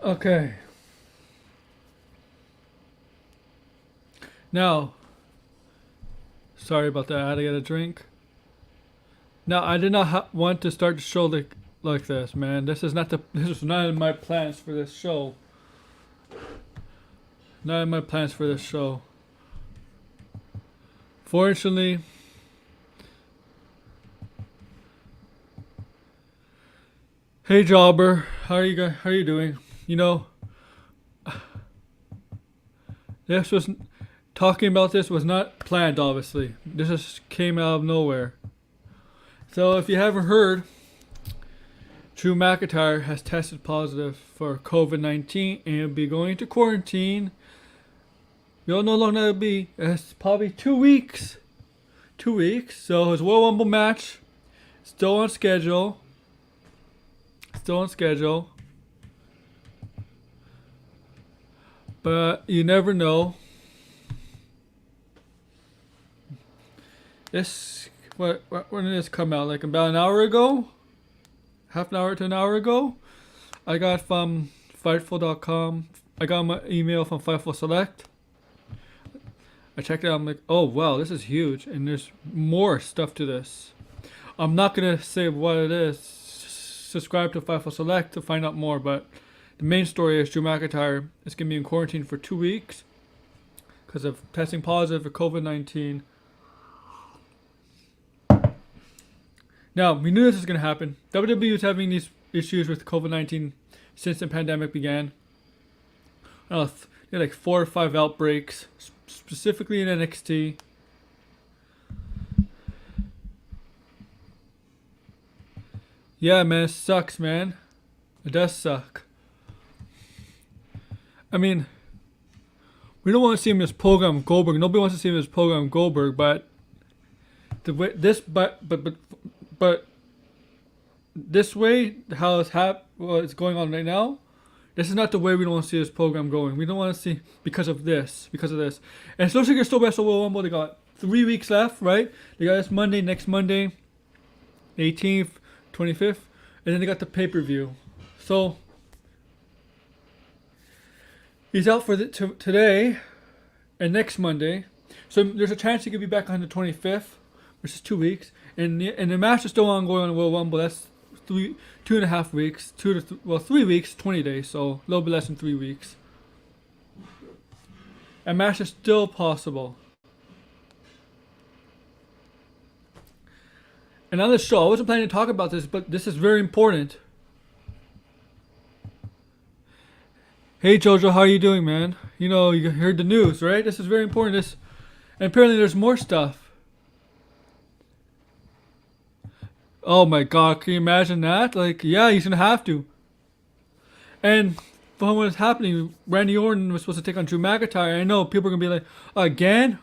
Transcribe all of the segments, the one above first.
Okay. Now, sorry about that. I had to get a drink. Now, I did not want to start the show like this, man. This is not in my plans for this show. Not in my plans for this show. Fortunately, hey Jobber, how are you doing? You know, this was talking about this was not planned. Obviously, this just came out of nowhere. So if you haven't heard, Drew McIntyre has tested positive for COVID-19 and will be going to quarantine. We don't know how long that'll be. It's probably 2 weeks. 2 weeks. So his Royal Rumble match still on schedule. Still on schedule. But you never know. When did this come out? Like about an hour ago? Half an hour to an hour ago? I got from Fightful.com. I got my email from Fightful Select. I checked it out. I'm like, oh wow, this is huge. And there's more stuff to this. I'm not going to say what it is. Subscribe to Fightful Select to find out more. But the main story is Drew McIntyre is going to be in quarantine for 2 weeks because of testing positive for COVID-19. Now, we knew this was going to happen. WWE was having these issues with COVID-19 since the pandemic began. They had like 4 or 5 outbreaks, specifically in NXT. Yeah, man, it sucks, man. It does suck. I mean, we don't want to see him as program Goldberg. Nobody wants to see him as program Goldberg, but the way this, but this way, how it's going on right now, this is not the way we don't want to see this program going. We don't want to see because of this. And especially against Wrestle Royal Rumble, they got 3 weeks left, right? They got this Monday, next Monday, 18th, 25th, and then they got the pay-per-view. So he's out for today and next Monday. So there's a chance he could be back on the 25th, which is 2 weeks. And the match is still ongoing on the Royal Rumble. That's 2.5 weeks. 3 weeks, 20 days. So a little bit less than 3 weeks. A match is still possible. And on this show, I wasn't planning to talk about this, but this is very important. Hey Jojo, how are you doing, man? You know, you heard the news, right? This is very important. And apparently there's more stuff. Oh my god, can you imagine that? Like, yeah, he's gonna have to. And from what's happening, Randy Orton was supposed to take on Drew McIntyre. I know people are gonna be like, again?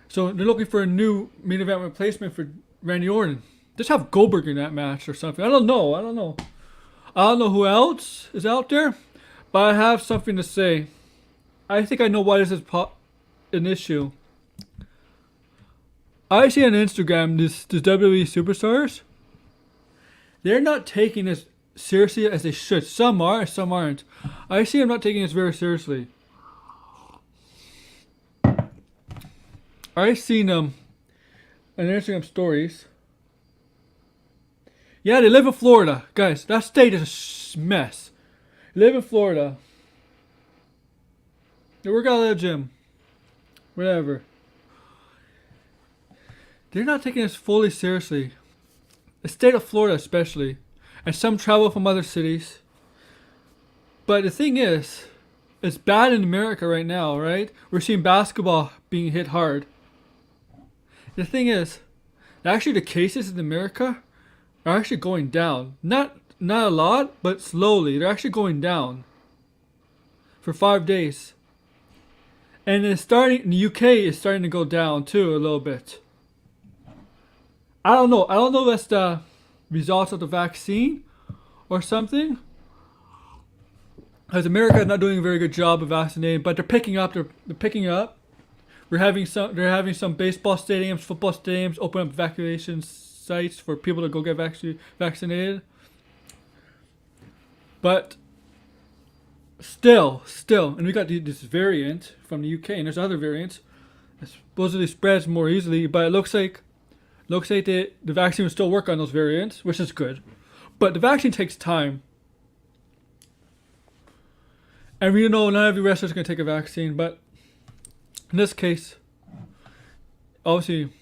So they're looking for a new main event replacement for Randy Orton. Just have Goldberg in that match or something. I don't know. I don't know who else is out there, but I have something to say. I think I know why this is an issue. I see on Instagram this WWE superstars. They're not taking this seriously as they should. Some are, some aren't. I see them not taking this very seriously. I've seen them on Instagram stories. Yeah, they live in Florida. Guys, that state is a mess. They live in Florida. They work out at a gym. Whatever. They're not taking this fully seriously. The state of Florida especially. And some travel from other cities. But the thing is, it's bad in America right now, right? We're seeing basketball being hit hard. The thing is, actually the cases in America are actually going down. Not a lot, but slowly. They're actually going down. For 5 days. And it's starting, the UK is starting to go down too a little bit. I don't know. I don't know if that's the results of the vaccine or something. Because America is not doing a very good job of vaccinating, but they're picking up. They're picking up. They're having some baseball stadiums, football stadiums open up vaccination sites for people to go get vaccinated. But Still, and we got this variant from the UK, and there's other variants. It supposedly spreads more easily, but it looks like the vaccine will still work on those variants, which is good. But the vaccine takes time, and we know not every wrestler is going to take a vaccine. But in this case, obviously,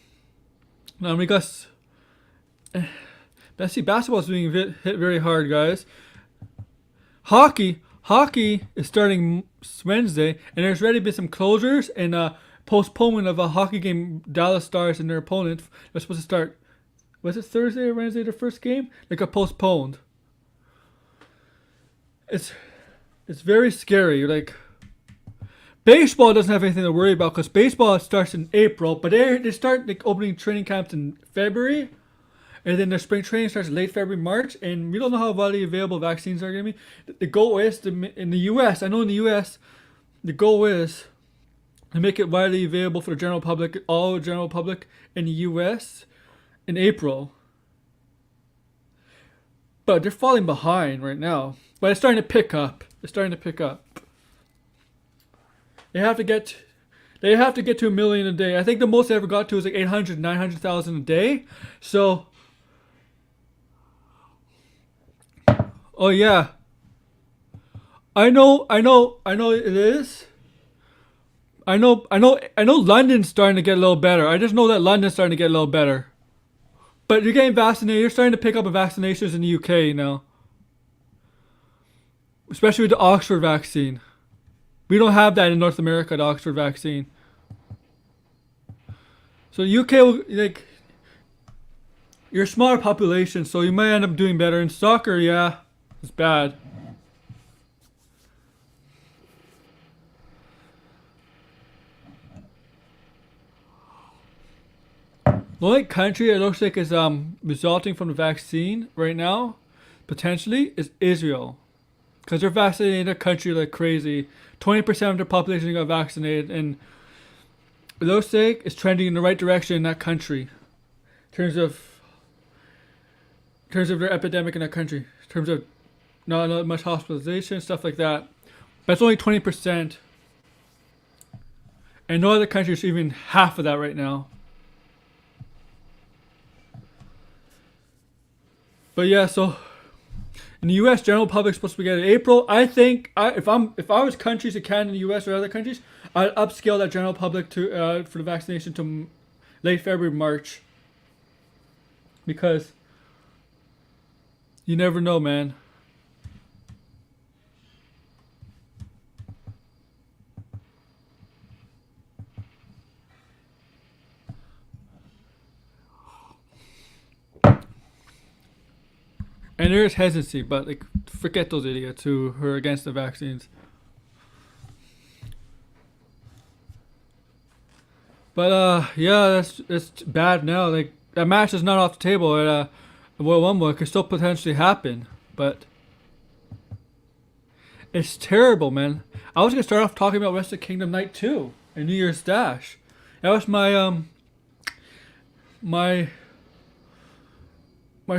now we got. See, basketball is being hit very hard, guys. Hockey is starting Wednesday, and there's already been some closures and postponement of a hockey game. Dallas Stars and their opponent was supposed to start. Was it Thursday or Wednesday? Their first game, they got postponed. It's very scary. Like, baseball doesn't have anything to worry about because baseball starts in April, but they start like opening training camps in February. And then their spring training starts late February, March, and we don't know how widely available vaccines are going to be. The goal is in the U.S., I know in the U.S., the goal is to make it widely available for the general public, all general public in the U.S. in April. But they're falling behind right now. But it's starting to pick up. They have to get to 1 million a day. I think the most they ever got to was like 800, 900,000 a day. So. Oh yeah. I know it is. I know London's starting to get a little better. I just know that London's starting to get a little better. But you're getting vaccinated. You're starting to pick up vaccinations in the UK now. Especially with the Oxford vaccine. We don't have that in North America, the Oxford vaccine. So the UK will, like, you're a smaller population, so you might end up doing better. In soccer, yeah. It's bad. The only country it looks like is resulting from the vaccine right now, potentially, is Israel. Because they're vaccinating their country like crazy. 20% of their population got vaccinated, and it looks like it's trending in the right direction in that country. In terms of their epidemic in that country. In terms of not much hospitalization, stuff like that. But it's only 20%. And no other country is even half of that right now. But yeah, so in the U.S., general public is supposed to be getting in April. I think if I was countries in Canada, the U.S. or other countries, I'd upscale that general public to for the vaccination to late February, March. Because you never know, man. And there is hesitancy, but like, forget those idiots who are against the vaccines. But yeah, that's bad now. Like, that match is not off the table. At Royal Rumble, it could still potentially happen, but it's terrible, man. I was gonna start off talking about Wrestle Kingdom Night 2 and New Year's Dash. That was my my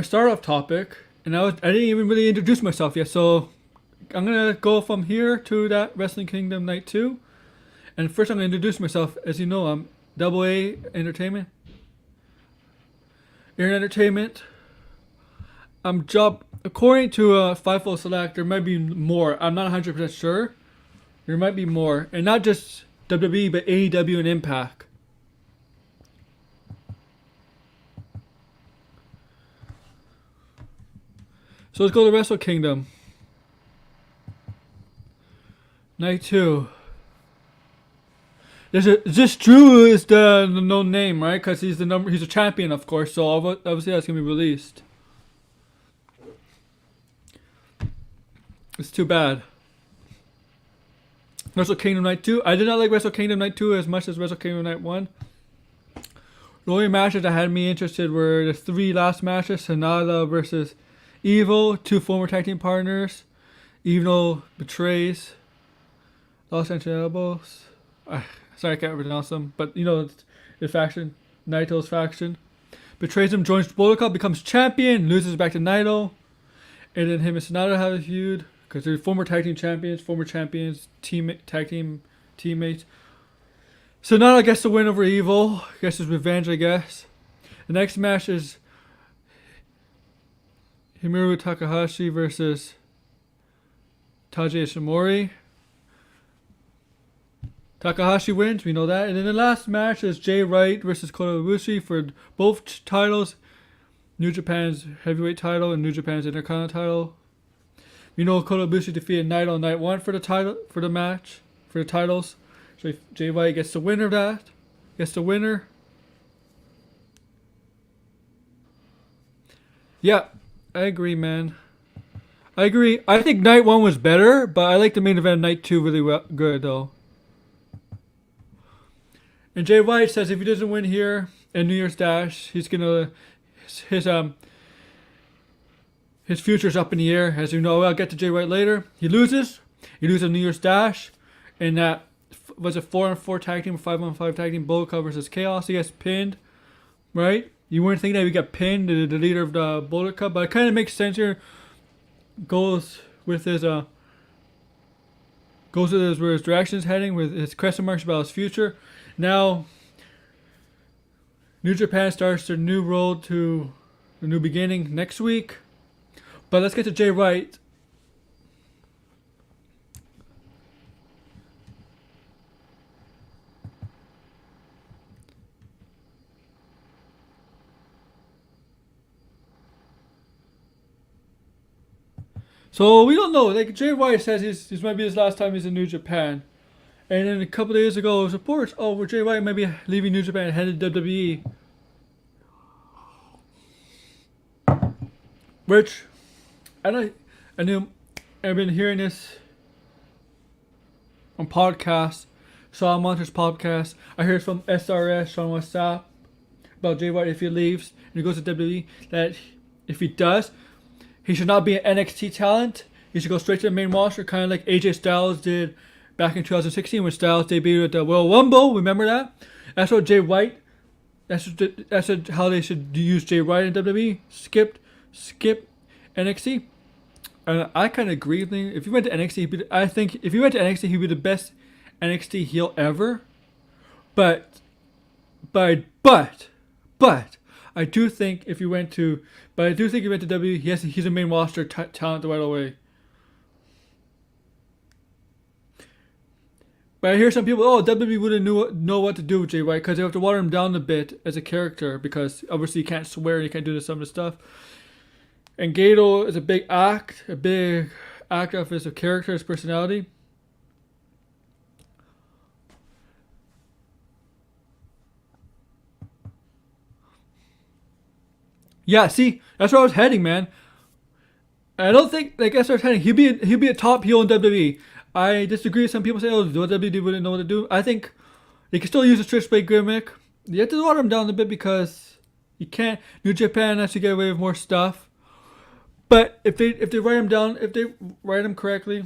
start off topic. And I didn't even really introduce myself yet, so I'm going to go from here to that Wrestling Kingdom Night 2. And first I'm going to introduce myself. As you know, I'm AA Entertainment. Air Entertainment. I'm according to Fightful Select, there might be more. I'm not 100% sure. There might be more. And not just WWE, but AEW and Impact. So let's go to Wrestle Kingdom. Night 2. Is this Drew is the known name, right? Because he's a champion, of course. So obviously that's gonna be released. It's too bad. Wrestle Kingdom Night 2. I did not like Wrestle Kingdom Night 2 as much as Wrestle Kingdom Night 1. The only matches that had me interested were the 3 last matches: Sanada versus Evil, 2 former tag team partners. Evil betrays Los Angeles. Sorry, I can't pronounce them, but you know the faction, Naito's faction. Betrays him, joins Bullet Club, becomes champion, loses back to Naito, and then him and Sonata have a feud. because they're former tag team champions, tag team teammates. So now I guess the win over Evil. I guess it's revenge. I guess the next match is Himuro Takahashi versus Taiji Ishimori. Takahashi wins, we know that. And then the last match is Jay Wright versus Kota Ibushi for both titles. New Japan's heavyweight title and New Japan's Intercontinental title. We know Kota Ibushi defeated Naito on night 1 for the titles. So Jay White gets the winner of that. Gets the winner. Yeah, I agree, man. I agree. I think night 1 was better, but I like the main event night 2 really good though. And Jay White says if he doesn't win here in New Year's Dash, he's gonna his future's up in the air. As you know, I'll get to Jay White later. He loses New Year's Dash, and that was a 4-on-4 tag team, 5-on-5 tag team. Bullet Club versus Chaos. He gets pinned, right? You weren't thinking that he got pinned, the leader of the Bullet Club, but it kind of makes sense here. Goes with his where his direction's heading, with his question marks about his future. Now, New Japan starts their new road to a new beginning next week. But let's get to Jay White. So we don't know. Like Jay White says, this might be his last time he's in New Japan. And then a couple of days ago, there was reports, where Jay White might be leaving New Japan and headed to WWE. Which, I've been hearing this on podcasts, Sean Monter's podcast. I heard from SRS, Sean WhatsApp, about Jay White if he leaves and he goes to WWE, that if he does, he should not be an NXT talent. He should go straight to the main roster, kind of like AJ Styles did back in 2016 when Styles debuted at the Royal Rumble. Remember that? That's what Jay White. That's how they should use Jay White in WWE. Skip NXT. And I kind of agree with him. If he went to NXT, I think if he went to NXT, he'd be the best NXT heel ever. But I do think if he went to WWE, he's a main roster talent right away. But I hear some people, WWE wouldn't know what to do with Jay White because they have to water him down a bit as a character because obviously he can't swear and he can't do some of the stuff. And Gato is a big act of his character, his personality. Yeah, see, that's where I was heading, man. I don't think, that's where I was heading. He'd be a top heel in WWE. I disagree with some people say, WWE wouldn't know what to do. I think they can still use a Switchblade gimmick. You have to water him down a bit because you can't. New Japan has to get away with more stuff. But if they write him down, if they write him correctly,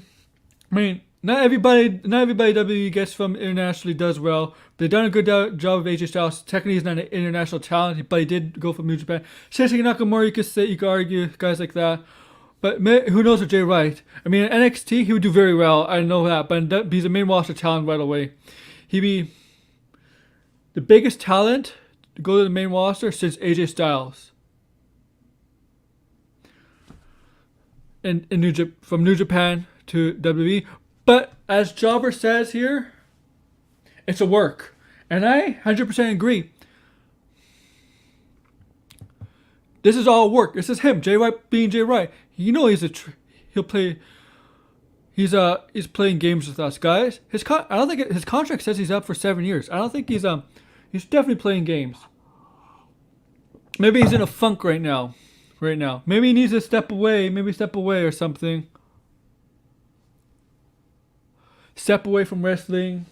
I mean, not everybody WWE gets from internationally does well. They've done a good job of AJ Styles. Technically, he's not an international talent, but he did go from New Japan. Shinsuke Nakamura, you could argue, guys like that. But who knows with Jay Wright? I mean, in NXT, he would do very well. I know that. But he's a main roster talent right away. He'd be the biggest talent to go to the main roster since AJ Styles. From New Japan to WWE. But as Jobber says here, it's a work. And I 100% agree. This is all work. This is him, Jay White being Jay White. You know he's playing games with us, guys. I don't think his contract says he's up for 7 years. I don't think he's definitely playing games. Maybe he's in a funk right now. Maybe he needs to step away or something. Step away from wrestling.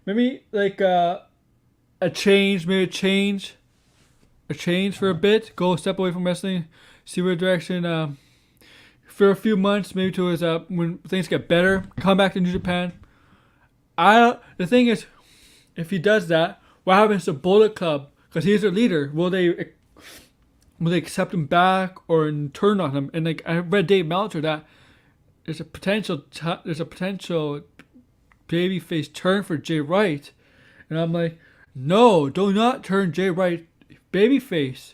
Maybe like a change for a bit. Go step away from wrestling. See where direction. For a few months, maybe to his when things get better, come back to New Japan. The thing is, if he does that, what happens to Bullet Club? Because he's their leader. Will they accept him back or turn on him? And like I read Dave Meltzer that there's a potential babyface turn for Jay White, and I'm like, no, do not turn Jay White babyface.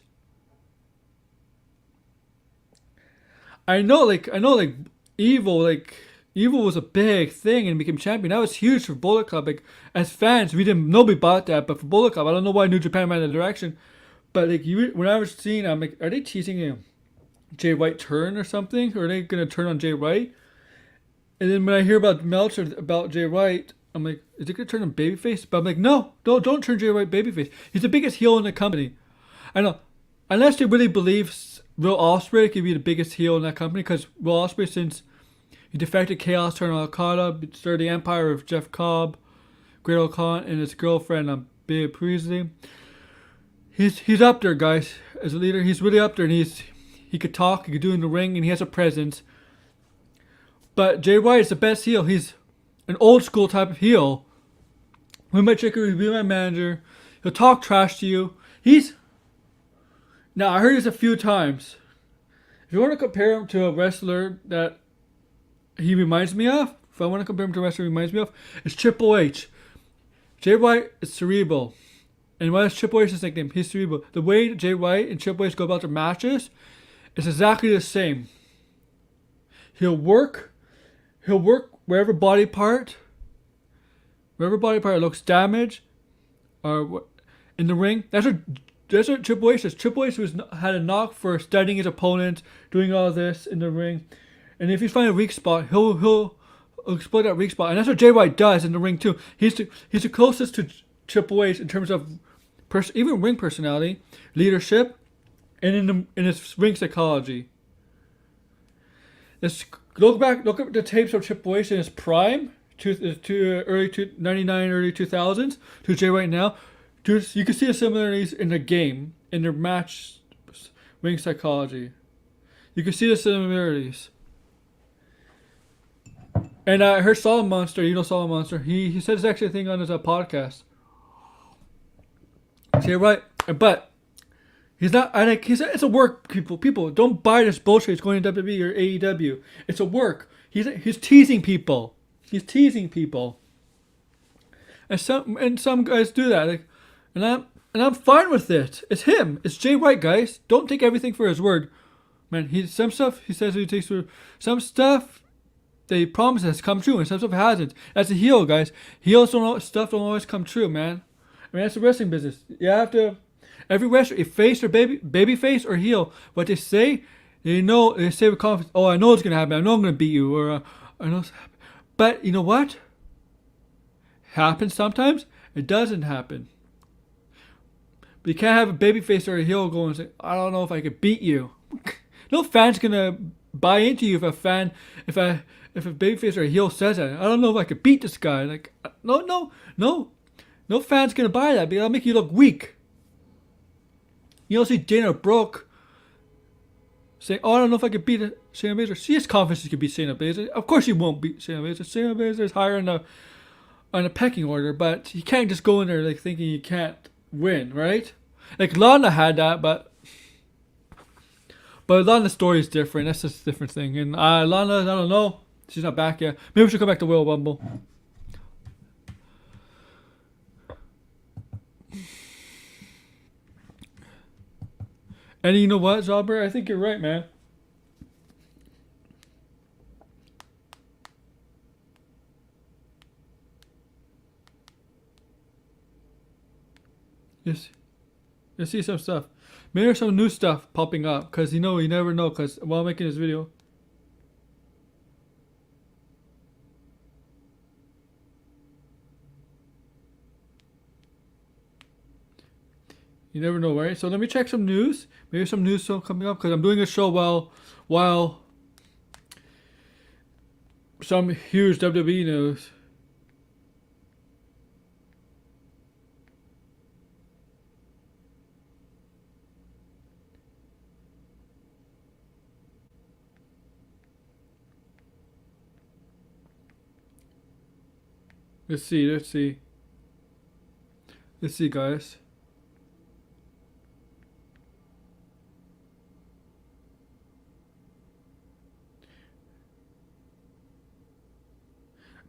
I know, Evil was a big thing and became champion. That was huge for Bullet Club. Like, as fans, nobody bought that, but for Bullet Club, I don't know why New Japan went in that direction. But like, when I was seeing, I'm like, are they teasing him Jay White turn or something? Or are they gonna turn on Jay White? And then when I hear about Meltzer about Jay White, I'm like, is it gonna turn him babyface? But I'm like, no, don't turn Jay White babyface. He's the biggest heel in the company. I know, unless they really believe Will Ospreay could be the biggest heel in that company, because Will Ospreay, since he defected Chaos, turned on Okada, started the empire of Jeff Cobb, Great O'Con, and his girlfriend, Bea Priestley. He's up there, guys. As a leader, he's really up there, and he could talk, he could do in the ring, and he has a presence. But Jay White is the best heel. He's an old school type of heel. He'll be my chicken, he'll be my manager. He'll talk trash to you. Now, I heard this a few times. If you want to compare him to a wrestler that he reminds me of, if I want to compare him to a wrestler he reminds me of, it's Triple H. Jay White is cerebral. And what is Triple H's nickname? He's cerebral. The way Jay White and Triple H go about their matches is exactly the same. He'll work wherever body part looks damaged, or in the ring. That's what Triple H is. Triple H had a knock for studying his opponent, doing all this in the ring, and if he finds a weak spot, he'll exploit that weak spot, and that's what Jay White does in the ring too. He's the closest to Triple H in terms of even ring personality, leadership, and in his ring psychology. Look at the tapes of Triple H in his prime, early 99, early 2000s, to Jay White now. You can see the similarities in the game, in their match ring psychology. You can see the similarities. And I heard Solid Monster, Solid Monster, he said this actually thing on his podcast. Jay White, but he's not. It's a work. People don't buy this bullshit. He's going to WWE or AEW. It's a work. He's teasing people. He's teasing people. And some guys do that. And I'm fine with it. It's him. It's Jay White, guys. Don't take everything for his word, man. Some stuff he says he takes for some stuff. They promise has come true, and some stuff hasn't. As a heel, guys, heels don't always come true, man. I mean, that's the wrestling business. You have to. Every wrestler, if face or baby face or heel, what they say, they say with confidence. Oh, I know it's gonna happen. I know I'm gonna beat you, or I know. But you know what? Happens sometimes. It doesn't happen. But you can't have a baby face or a heel go and say, I don't know if I could beat you. No fan's gonna buy into you if a baby face or a heel says that. I don't know if I could beat this guy. Like, no fan's gonna buy that because that'll make you look weak. You don't see Dana Brooke saying, "Oh, I don't know if I could beat Shayna Baszler." She has confidence she could beat Shayna Baszler. Of course, she won't beat Shayna Baszler. Shayna Baszler is higher on the pecking order, but you can't just go in there like thinking you can't win, right? Like Lana had that, but Lana's story is different. That's just a different thing. And Lana, I don't know. She's not back yet. Maybe she'll come back to Royal Rumble. And you know what, Zauber? I think you're right, man. Yes. You see some stuff. Maybe there's some new stuff popping up. Because you never know. Because while making this video. You never know, right? So let me check some news. Maybe some news coming up. Because I'm doing a show while some huge WWE news. Let's see, guys.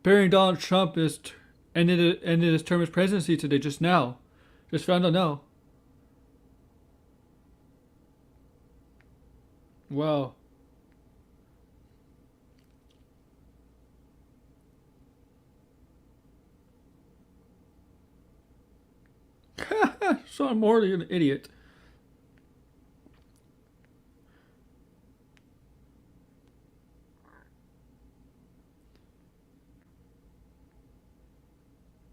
apparently Donald Trump is ended his term as presidency today, just now. Just found out now. Wow. Sean Morley, an idiot.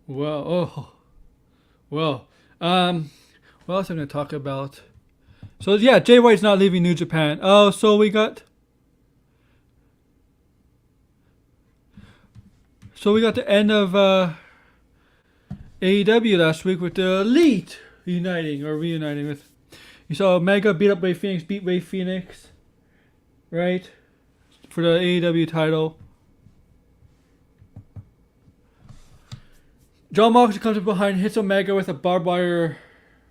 Well, oh, well, what else am I going to talk about? So yeah, Jay White's not leaving New Japan. Oh, so we got the end of AEW last week with the Elite reuniting with. You saw Omega beat Ray Phoenix, right, for the AEW title. John Moxley comes up behind, hits Omega with a barbed wire,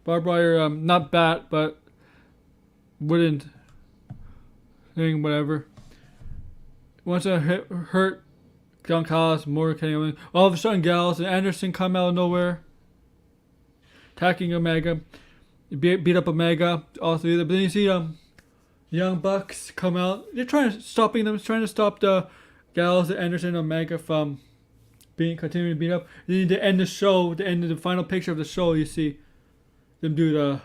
not bat, but wooden thing, whatever. Once it hurt John Callis, more Kenny Omega. All of a sudden, Gallows and Anderson come out of nowhere, attacking Omega. Beat up Omega, all three of them. But then you see Young Bucks come out. They're trying to stop the Gallows and Anderson and Omega from continuing to beat up. Then to end the show, the end of the final picture of the show, you see them do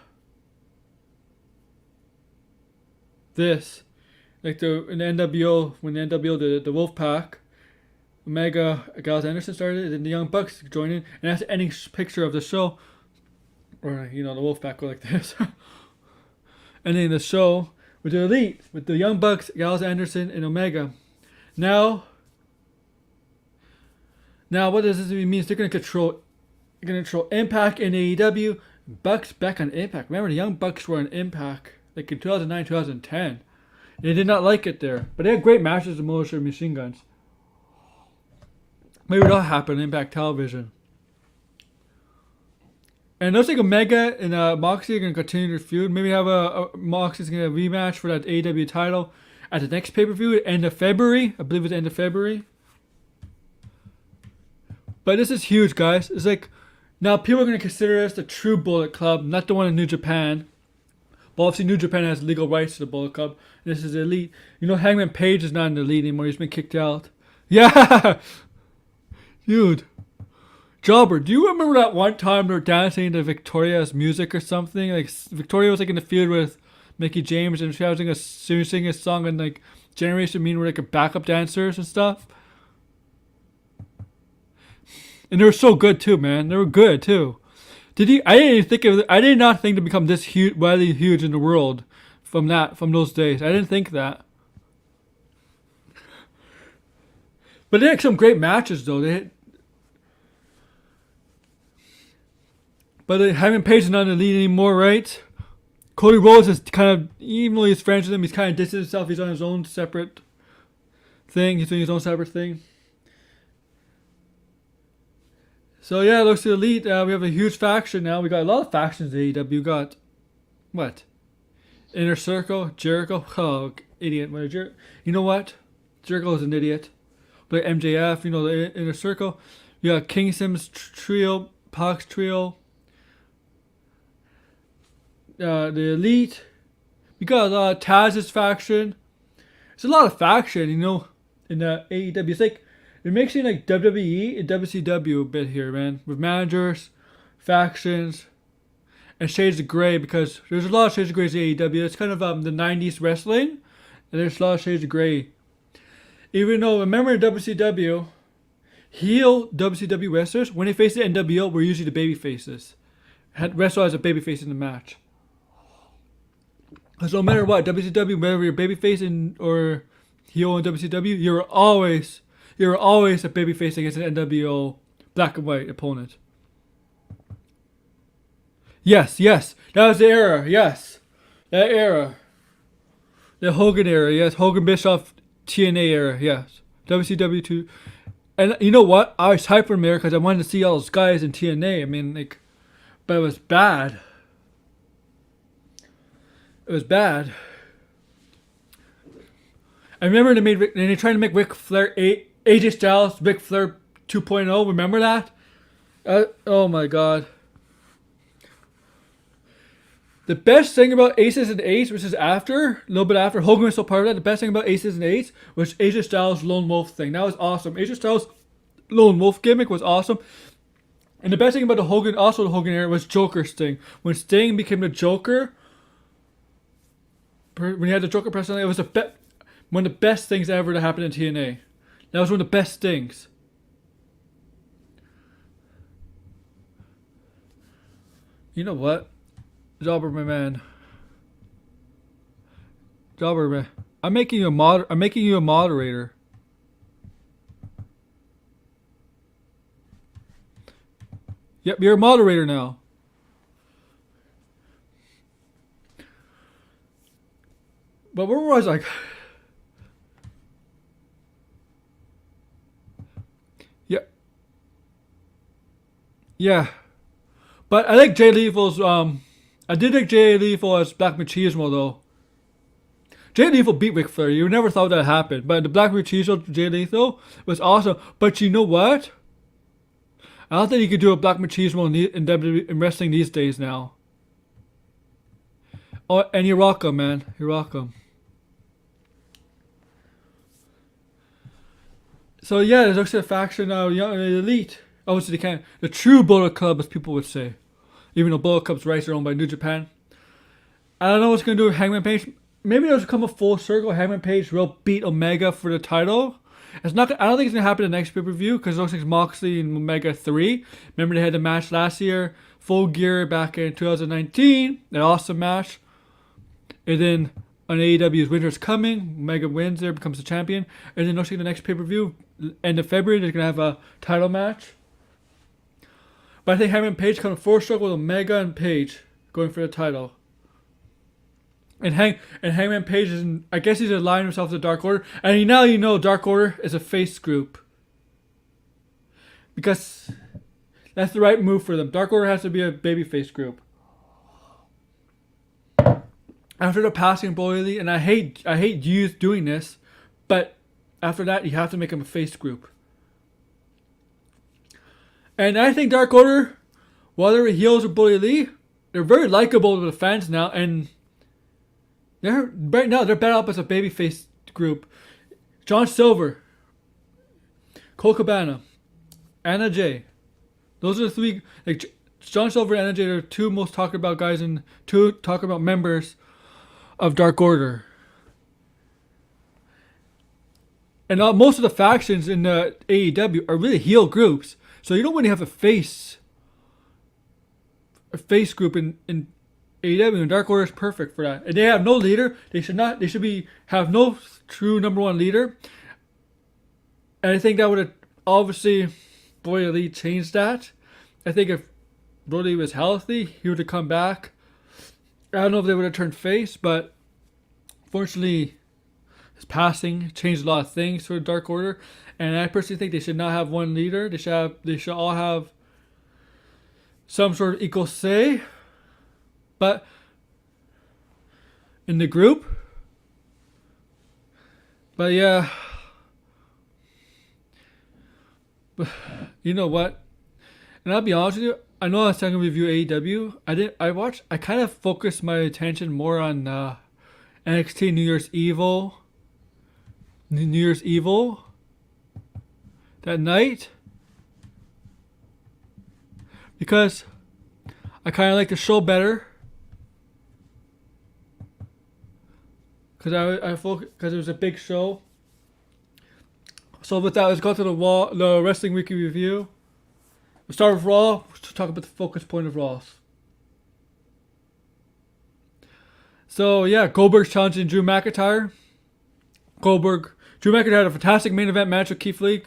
this, like in the NWO, when the NWO did it, the Wolfpack, Omega, Gallows, Anderson started it, and the Young Bucks joined in, and that's the ending picture of the show, or the Wolfpack go like this, ending the show with the Elite, with the Young Bucks, Gallows, Anderson, and Omega. Now, what does this mean? They're going to control Impact in AEW. Bucks back on Impact. Remember, the Young Bucks were on Impact like in 2009, 2010. They did not like it there. But they had great matches with Military Machine Guns. Maybe that'll happen on Impact Television. And it looks like Omega and Moxley are going to continue their feud. Maybe have Moxley's going to rematch for that AEW title at the next pay-per-view at the end of February. I believe it's the end of February. But this is huge, guys. It's like, now people are going to consider this the true Bullet Club, not the one in New Japan. But obviously New Japan has legal rights to the Bullet Club. This is Elite. Hangman Page is not in the Elite anymore. He's been kicked out. Yeah! Dude. Jobber, do you remember that one time they were dancing to Victoria's music or something? Like, Victoria was like in the field with Mickey James and she was singing a song, and like Generation Mean were like a backup dancers and stuff. And they were so good too, man. They were good too. I did not think to become this huge, widely huge in the world from those days. I didn't think that. But they had some great matches though. But they haven't Page not in the Elite anymore, right? Cody Rhodes is kind of, even though he's friends with him, he's kind of distanced himself. He's on his own separate thing. He's doing his own separate thing. So yeah, it looks to Elite. We have a huge faction now. We got a lot of factions in AEW. We got what? Inner Circle, Jericho. Oh, idiot! You know what? Jericho is an idiot. But MJF, the Inner Circle. You got King Sims trio, Pac's trio. The Elite. We got Taz's faction. It's a lot of faction, in the AEW. It's like, it makes it like WWE and WCW a bit here, man. With managers, factions, and shades of gray, because there's a lot of shades of gray in AEW. It's kind of the 90s wrestling, and there's a lot of shades of gray. Even though, remember in WCW, heel WCW wrestlers, when they faced the NWO, were usually the baby faces. Had wrestled as a baby face in the match. So no matter what, WCW, whether you're babyface or heel in WCW, you're always a babyface against an NWO black and white opponent. Yes, that was the era. Yes, that era, the Hogan era. Yes, Hogan Bischoff TNA era. Yes, WCW 2. And you know what? I was hyped for America because I wanted to see all those guys in TNA. I mean, but it was bad. It was bad. I remember they tried to make Ric Flair, AJ Styles, Ric Flair 2.0. Remember that? Oh my god. The best thing about Aces and Eights, which is after, a little bit after, Hogan was still part of that. The best thing about Aces and Eights was AJ Styles' Lone Wolf thing. That was awesome. AJ Styles' Lone Wolf gimmick was awesome. And the best thing about the Hogan era, was Joker Sting. When Sting became the Joker, when he had the Joker personality, it was one of the best things ever to happen in TNA. That was one of the best things. You know what? Jobber, my man. Jobber, man. I'm making you a moderator. Yep, you're a moderator now. But where was I? Yeah. Yeah. But I like Jay Lethal's, I did like Jay Lethal as Black Machismo though. Jay Lethal beat Ric Flair. You never thought that happened. But the Black Machismo Jay Lethal was awesome. But you know what? I don't think you could do a Black Machismo in WWE in wrestling these days now. Oh, and you're welcome, man. You're welcome. So yeah, there's actually a faction now, Young Elite. Obviously, the true Bullet Club, as people would say. Even though Bullet Club's rights are owned by New Japan. I don't know what's going to do with Hangman Page. Maybe it'll come a full circle. Hangman Page will beat Omega for the title. I don't think it's going to happen in the next pay-per-view because it looks like Moxley and Omega 3. Remember they had the match last year. Full Gear back in 2019. An awesome match. And then on AEW's Winter's Coming, Omega wins there, becomes the champion. And then looks like the next pay-per-view, end of February, they're going to have a title match. But I think Hangman Page comes full circle with Omega and Page going for the title. And Hangman Page is, I guess he's aligned himself to Dark Order. And now you know Dark Order is a face group. Because that's the right move for them. Dark Order has to be a babyface group. After the passing of Bully Lee, and I hate youth doing this, but after that you have to make them a face group. And I think Dark Order, whether it heels or Bully Lee, they're very likable to the fans now, and right now they're better up as a babyface group. John Silver, Cole Cabana, Anna Jay. Those are the three. Like John Silver and Anna Jay are the two most talked about guys and two talk about members of Dark Order. And most of the factions in the AEW are really heel groups. So you don't really have a face group in AEW, and Dark Order is perfect for that. And they have no leader. They should have no true number one leader. And I think that would have obviously Bully Lee changed that. I think if Bully was healthy, he would have come back. I don't know if they would have turned face, but fortunately his passing changed a lot of things for Dark Order. And I personally think they should not have one leader. They should all have some sort of equal say. But in the group. But yeah. But you know what? And I'll be honest with you, I know I was talking to review AEW. I kind of focused my attention more on NXT New Year's Evil that night, because I kind of like the show better, because it was a big show. So with that, let's go to the Wrestling Weekly Review. We'll start with Raw to talk about the focus point of Raw. So yeah, Goldberg's challenging Drew McIntyre. Drew McIntyre had a fantastic main event match with Keith Lee.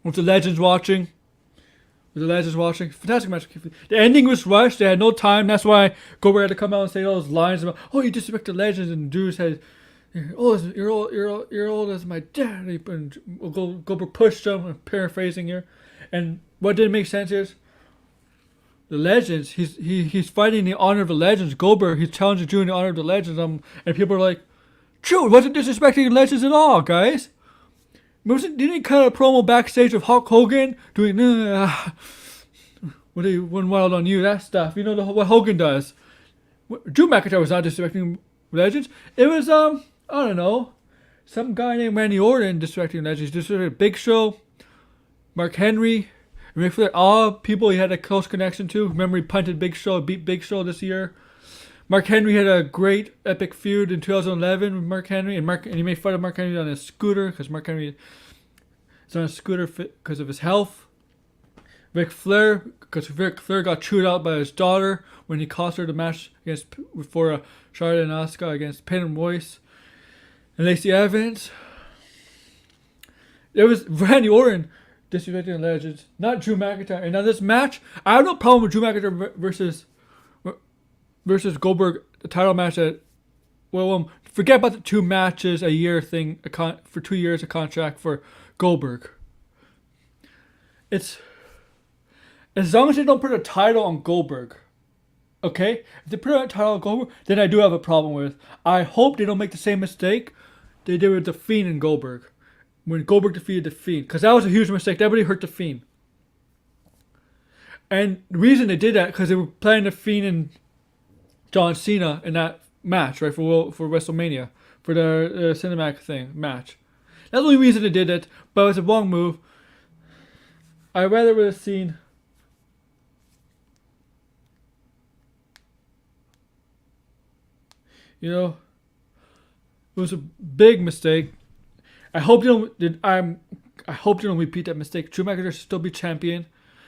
With the Legends watching. Fantastic match with Keith Lee. The ending was rushed. They had no time. That's why Goldberg had to come out and say all those lines about, oh, you disrespect the Legends. And Drew said, you're old as my daddy. And Goldberg pushed him. I'm paraphrasing here. And what didn't make sense is the Legends. He's fighting in the honor of the Legends. Goldberg, he's challenging Drew in the honor of the Legends. And people are like, Drew wasn't disrespecting the Legends at all, guys. Didn't he cut a promo backstage of Hulk Hogan doing what he went wild on you, that stuff? You know what Hogan does. Drew McIntyre was not disrespecting Legends. It was I don't know, some guy named Randy Orton disrespecting Legends. Disrespected Big Show, Mark Henry, Ric Flair, all people he had a close connection to. Remember he punted Big Show, beat Big Show this year. Mark Henry had a great epic feud in 2011 with Mark Henry, and he made fun of Mark Henry on his scooter because Mark Henry is on a scooter because of his health. Ric Flair, because Ric Flair got chewed out by his daughter when he cost her the match for Charlotte and Asuka against Peyton and Royce and Lacey Evans. It was Randy Orton disrespecting the Legends, not Drew McIntyre. And now this match, I have no problem with Drew McIntyre versus Goldberg, the title match forget about the 2 matches a year thing, for 2 years a contract for Goldberg. It's as long as they don't put a title on Goldberg, okay? If they put a title on Goldberg, then I do have a problem with. I hope they don't make the same mistake they did with the Fiend and Goldberg when Goldberg defeated the Fiend, because that was a huge mistake. That really hurt the Fiend. And the reason they did that because they were playing the Fiend and John Cena in that match, right, for WrestleMania, for the cinematic match. That's the only reason they did it, but it was a wrong move. I rather would have seen it was a big mistake. I hope they don't repeat that mistake. Drew McIntyre should still be champion.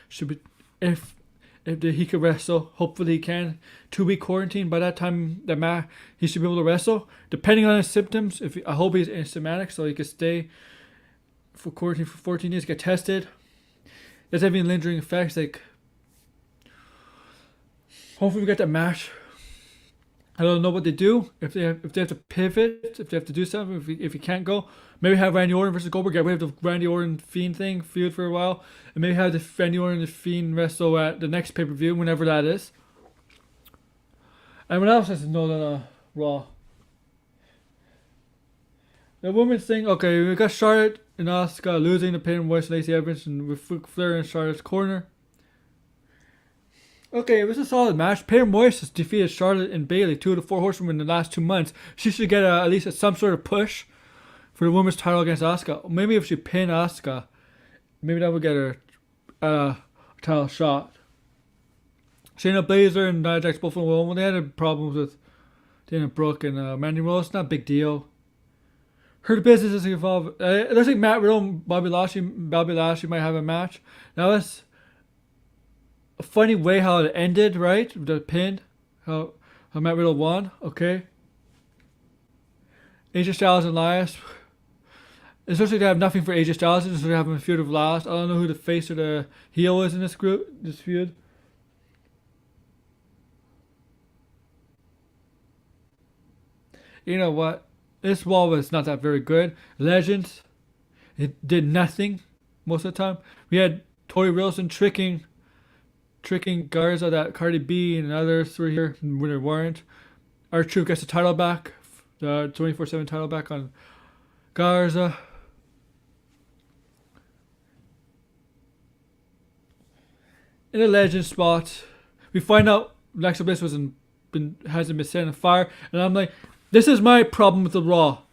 Should be if he could wrestle. Hopefully he can. 2-week quarantine. By that time, he should be able to wrestle. Depending on his symptoms, I hope he's asymptomatic so he can stay for quarantine for 14 days. Get tested. Does have any lingering effects? Hopefully we get that match. I don't know what they do if they have to pivot, if they have to do something. If he can't go, maybe have Randy Orton versus Goldberg. Get rid of the Randy Orton Fiend feud for a while, and maybe have the Randy Orton and the Fiend wrestle at the next pay-per-view, whenever that is. And what else has to know on Raw? The women's thing. Okay, we got Charlotte and Asuka losing to Peyton Royce, Lacey Evans, and with Flair in Charlotte's corner. Okay, it was a solid match. Peyton Royce has defeated Charlotte and Bayley, 2 of the 4 horsewomen in the last 2 months. She should get at least some sort of push for the women's title against Asuka. Maybe if she pin Asuka, maybe that would get her a title shot. Shayna Baszler and Nia Jax both won. They had problems with Dana Brooke and Mandy Rose. Not a big deal. Her business is evolving. It looks like Matt Riddle and Bobby Lashley might have a match. Now that's a funny way how it ended, right? The pin, how Matt Riddle won. Okay. AJ Styles and Elias. It's supposed to have nothing for AJ Styles. It's supposed to have a feud of last. I don't know who the face or the heel is in this feud. You know what? This wall was not that very good. Legends, it did nothing most of the time. We had Tori Wilson tricking Garza that Cardi B and others were here when they weren't. R-Truth gets the title back, the 24/7 title back on Garza. In the Legend spot, we find out Alexa Bliss hasn't been set on fire, and I'm like, this is my problem with the Raw.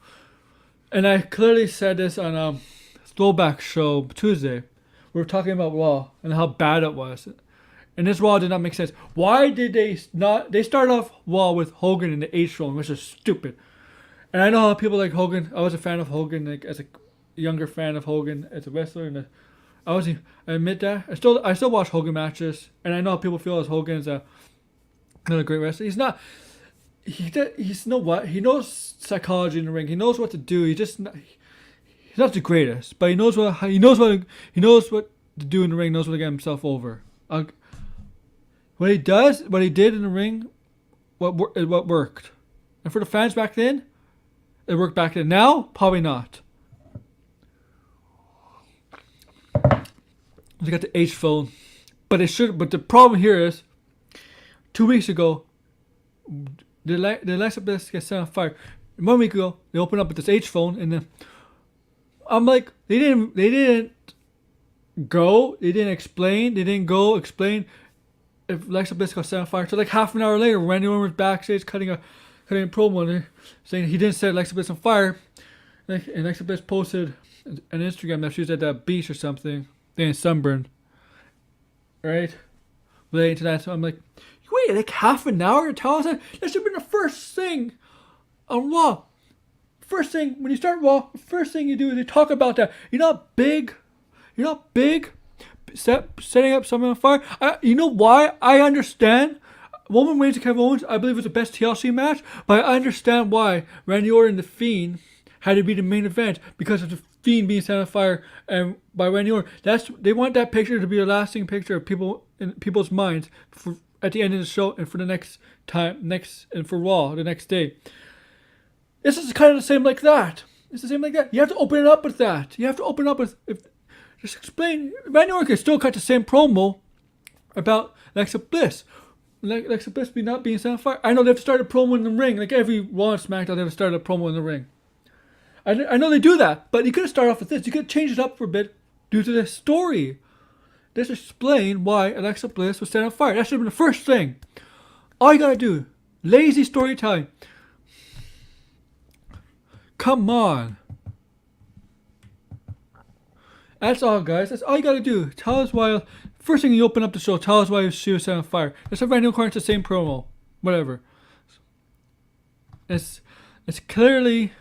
And I clearly said this on a throwback show Tuesday. We were talking about Raw and how bad it was. And this Raw did not make sense. Why did they not? They started off Raw with Hogan in the H throne, which is stupid. And I know how people like Hogan. I was a fan of Hogan, like as a younger fan of Hogan as a wrestler, and I admit that. I still watch Hogan matches, and I know how people feel as Hogan is not a great wrestler. He's not. He's know what? He knows psychology in the ring. He knows what to do. He's not the greatest, but he knows what to do in the ring. Knows what to get himself over. What he did in the ring, what worked. And for the fans back then, it worked back then. Now, probably not. They got the H phone, but the problem here is, 2 weeks ago, the Alexa Bliss gets set on fire. 1 week ago, they open up with this H phone, and then I'm like, they didn't go. They didn't explain. They didn't go explain if Alexa Bliss got set on fire. So like half an hour later, Randy Orton was backstage cutting a promo and saying he didn't set Alexa Bliss on fire. And Alexa Bliss posted an Instagram that she was at that beach or something, getting sunburned. Right? Relating to that, so I'm like, wait, like half an hour to tell us that? That should have been the first thing on Raw. First thing, when you start Raw, the first thing you do is you talk about that. You're not big. Setting up something on fire. You know why? I understand. Roman Reigns and Kevin Owens, I believe, was the best TLC match, but I understand why Randy Orton and The Fiend had to be the main event because of The Fiend being set on fire and by Randy Orton. They want that picture to be a lasting picture of people in people's minds at the end of the show and for the next and for Raw the next day. This is kind of the same like that. It's the same like that. You have to open it up with that. You have to open up with just explain. Randy Orton can still cut the same promo about Alexa Bliss. Alexa Bliss not being set on fire. I know they've started promo in the ring. Like every Raw and SmackDown, they've started a promo in the ring. I know they do that, but you could have started off with this. You could have changed it up for a bit due to the story. Just explain why Alexa Bliss was set on fire. That should have been the first thing. All you gotta do, lazy storytelling. Come on. That's all, guys. That's all you gotta do. Tell us why. First thing you open up the show, tell us why she was set on fire. Let's have Randy Orton the same promo. Whatever. It's clearly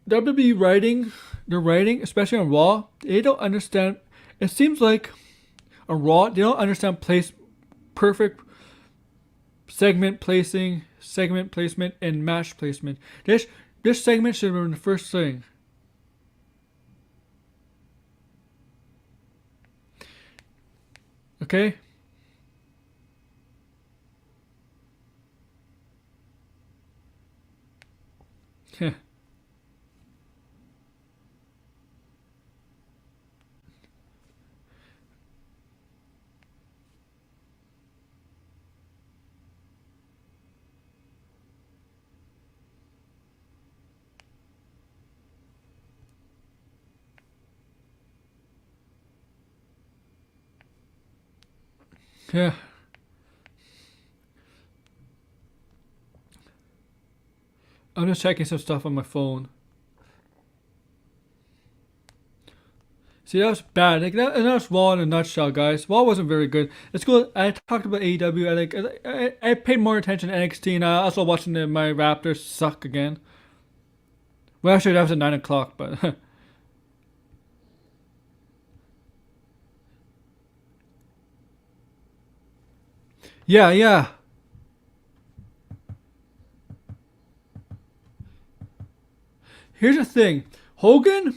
WWE writing. They're writing, especially on Raw. They don't understand. It seems like on Raw they don't understand perfect segment placement, and match placement. This segment should have been the first thing. Okay? Yeah. I'm just checking some stuff on my phone. See, that was bad. Like that was Raw in a nutshell, guys. Raw wasn't very good. Let's go. I talked about AEW. I paid more attention to NXT, and I also watching my Raptors suck again. Well, actually, that was at 9 o'clock, but. Yeah. Here's the thing. Hogan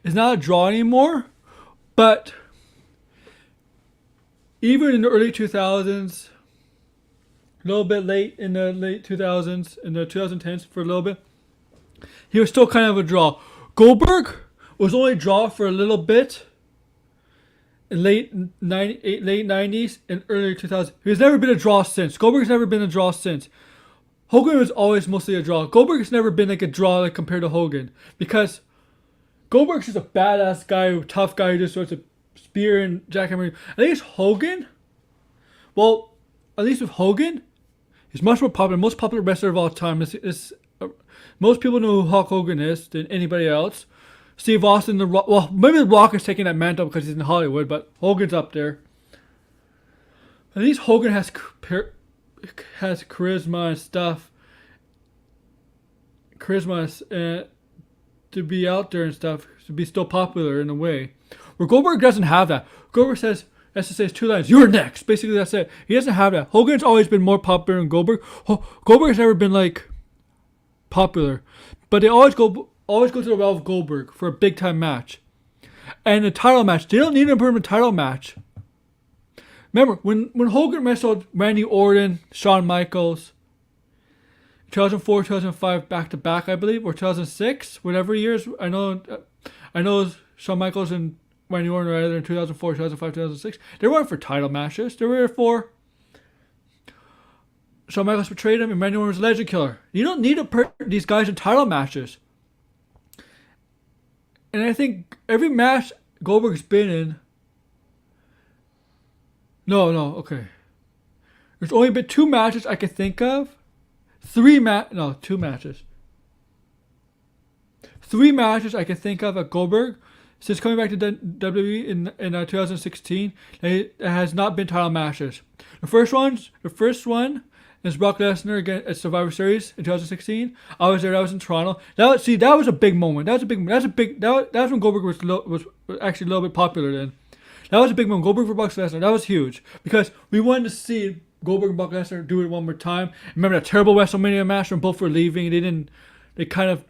is not a draw anymore, but even in the early 2000s, a little bit late in the late 2000s, in the 2010s for a little bit, he was still kind of a draw. Goldberg was only a draw for a little bit. In late 90s and early 2000s. He's never been a draw since. Goldberg's never been a draw since. Hogan was always mostly a draw. Goldberg has never been like a draw like compared to Hogan. Because Goldberg's just a badass guy, tough guy who just sorts of spear and jackhammer. At least Hogan, well, at least with Hogan, he's much more popular. Most popular wrestler of all time. Most people know who Hulk Hogan is than anybody else. Steve Austin, The Rock. Well, maybe The Rock is taking that mantle because he's in Hollywood, but Hogan's up there. At least Hogan has charisma and stuff. Charisma to be out there and stuff, to be still popular in a way. Where Goldberg doesn't have that. Goldberg has to say 2 lines. You're next. Basically, that's it. He doesn't have that. Hogan's always been more popular than Goldberg. Goldberg has never been like popular, but they always go to the well of Goldberg for a big time match. And a title match. They don't need a permanent title match. Remember, when Hogan wrestled Randy Orton, Shawn Michaels, 2004, 2005 back to back, I believe, or 2006, whatever years. I know Shawn Michaels and Randy Orton were either in 2004, 2005, 2006. They weren't for title matches. They were for Shawn Michaels betrayed him and Randy Orton was a legend killer. You don't need to put these guys in title matches. And I think every match Goldberg's been in. No, okay. There's only been 2 matches I could think of. 2 matches. 3 matches I could think of at Goldberg since coming back to WWE in 2016. It has not been title matches. The first one is Brock Lesnar against at Survivor Series in 2016. I was there. I was in Toronto. That was a big moment. That was when Goldberg was actually a little bit popular then. That was a big moment. Goldberg for Brock Lesnar. That was huge because we wanted to see Goldberg and Brock Lesnar do it one more time. Remember that terrible WrestleMania match when both were leaving? They kind of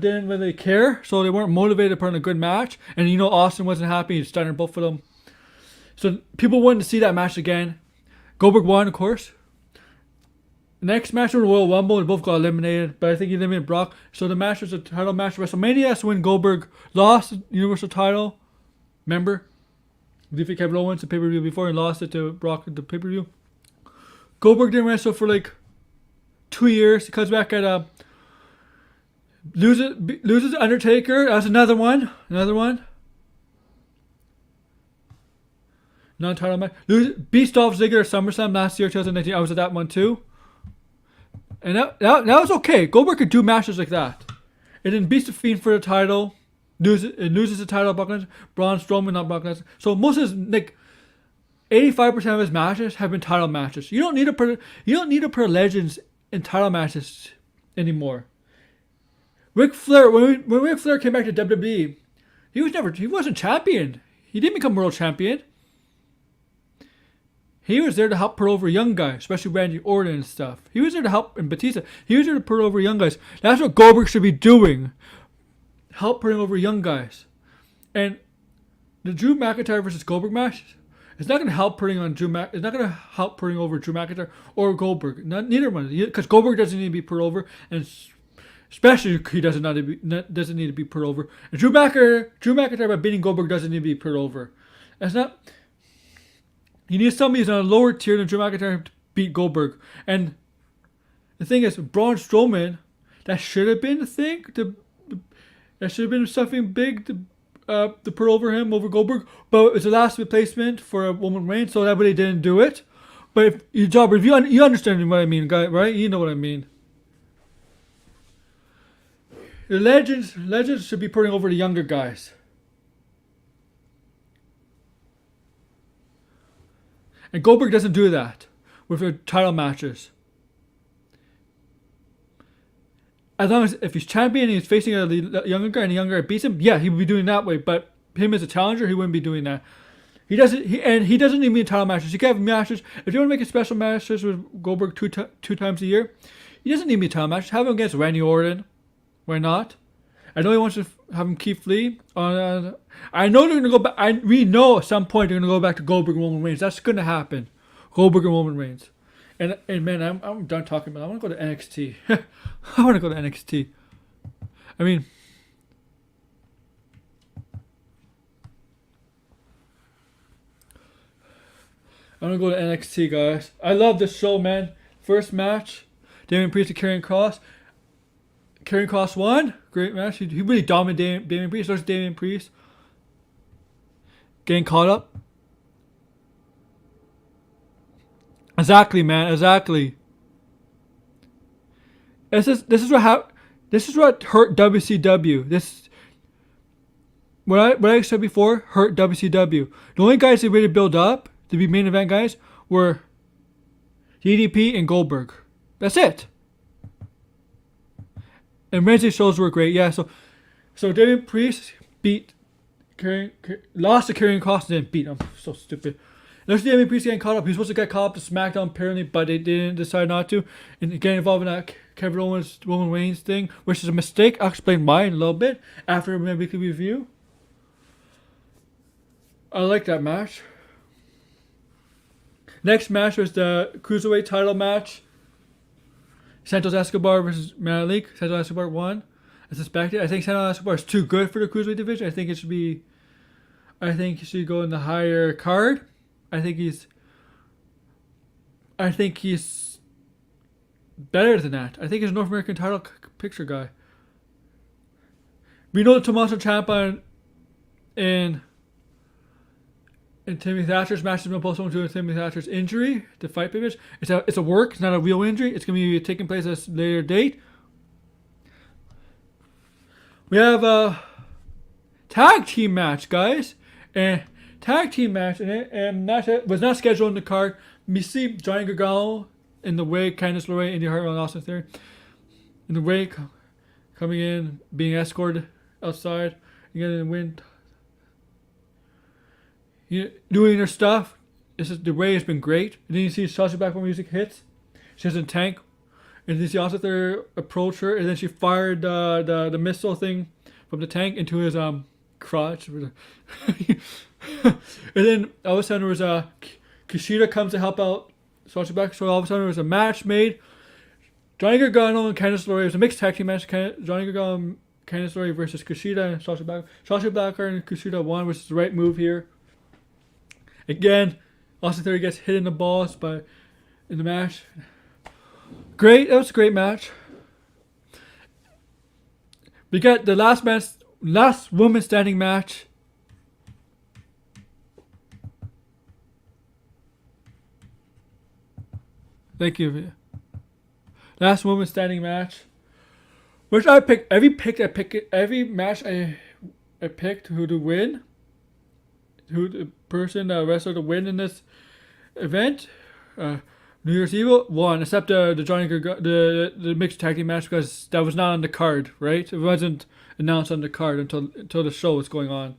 didn't really care, so they weren't motivated to put on a good match. And Austin wasn't happy. He started both of them. So people wanted to see that match again. Goldberg won, of course. The next match was the Royal Rumble, and both got eliminated, but I think he eliminated Brock. So the match was a title match at WrestleMania. That's when Goldberg lost the Universal title. Remember? Defeated Kevin Owens the pay-per-view before and lost it to Brock at the pay-per-view. Goldberg didn't wrestle for like 2 years. He comes back at loses Undertaker. That's another one. Non-title match. Beat Dolph Ziggler at SummerSlam last year, 2019. I was at that one too. And that was okay. Goldberg could do matches like that. And then beats the Fiend for the title. Loses the title to Brock Lesnar. Braun Strowman, not Brock Lesnar. So most of his 85% of his matches have been title matches. You don't need to put legends in title matches anymore. Ric Flair, when Ric Flair came back to WWE, he wasn't champion. He didn't become world champion. He was there to help put over young guys, especially Randy Orton and stuff. He was there to help, and Batista. He was there to put over young guys. That's what Goldberg should be doing. Help putting over young guys. And the Drew McIntyre versus Goldberg match, it's not going to help putting over Drew McIntyre or Goldberg. Neither one, because Goldberg doesn't need to be put over, and especially he doesn't need to be put over. And Drew McIntyre by beating Goldberg doesn't need to be put over. That's not. You need somebody who's on a lower tier than Drew McIntyre to beat Goldberg. And the thing is, Braun Strowman, that should have been a thing. That should have been something big to put over him, over Goldberg. But it's a last replacement for a Roman Reigns, so that really didn't do it. But if you understand what I mean, guy, right? You know what I mean. The legends should be putting over the younger guys. And Goldberg doesn't do that with the title matches. As long as if he's champion and he's facing a younger guy and the younger guy beats him, yeah, he would be doing that way. But him as a challenger, he wouldn't be doing that. He doesn't need me in title matches. You can have matches. If you want to make a special matches with Goldberg two times a year, he doesn't need me in title matches. Have him against Randy Orton. Why not? I know he wants to have him Keith Lee. I know they're going to go back. We know at some point they're going to go back to Goldberg and Roman Reigns. That's going to happen. Goldberg and Roman Reigns. And man, I'm done talking about it. I want to go to NXT. I want to go to NXT. I mean, I want to go to NXT, guys. I love this show, man. First match, Damian Priest to Karrion Kross. Karrion Kross won. Great match. He really dominated Damian Priest. There's Damian Priest getting caught up. Exactly, man. Exactly. This is what hurt WCW. What I said before hurt WCW. The only guys they really build up to be main event guys were DDP and Goldberg. That's it. And Wednesday shows were great, yeah. So Damian Priest lost to Karrion Kross and didn't beat him. So stupid. There's Damian Priest getting caught up. He was supposed to get caught up to Smackdown apparently, but they didn't decide not to. And getting involved in that Kevin Owens, Roman Reigns thing, which is a mistake. I'll explain why in a little bit after my weekly review. I like that match. Next match was the Cruiserweight title match. Santos Escobar versus Malik. Santos Escobar won, as expected. I think Santos Escobar is too good for the Cruiserweight division. I think he should go in the higher card. I think he's better than that. I think he's a North American title picture guy. We know that Tommaso Ciampa and Timothy Thatcher's match has been postponed due to Timothy Thatcher's injury to fight finish. It's a work, it's not a real injury. It's going to be taking place at a later date. We have a tag team match, guys. And tag team match, and match was not scheduled in the card. We see Johnny Gargano in the way, Candice LeRae, Indy Hartwell, and Austin Theory in the way, coming in, being escorted outside, and getting the win. Doing her stuff. The way has been great. And then you see Sasha back when music hits. She doesn't tank. And then you see Austin Theory approach her, and then she fired the missile thing from the tank into his crotch. And then all of a sudden there was Kushida comes to help out Sasha back. So all of a sudden there was a match made. Johnny Gargano and Candice LeRae. It was a mixed tag team match. Johnny Gargano and Candice LeRae versus Kushida and Sasha Black. Sasha Blackheart and Kushida won, which is the right move here. Again, Austin Theory gets hit in the balls in the match. Great, that was a great match. We got the last woman standing match. Thank you. Last woman standing match, which I picked every match I picked who to win. Who the person wrestler to win in this event? New Year's Evil won, except the Johnny the mixed tag team match, because that was not on the card, right? It wasn't announced on the card until the show was going on.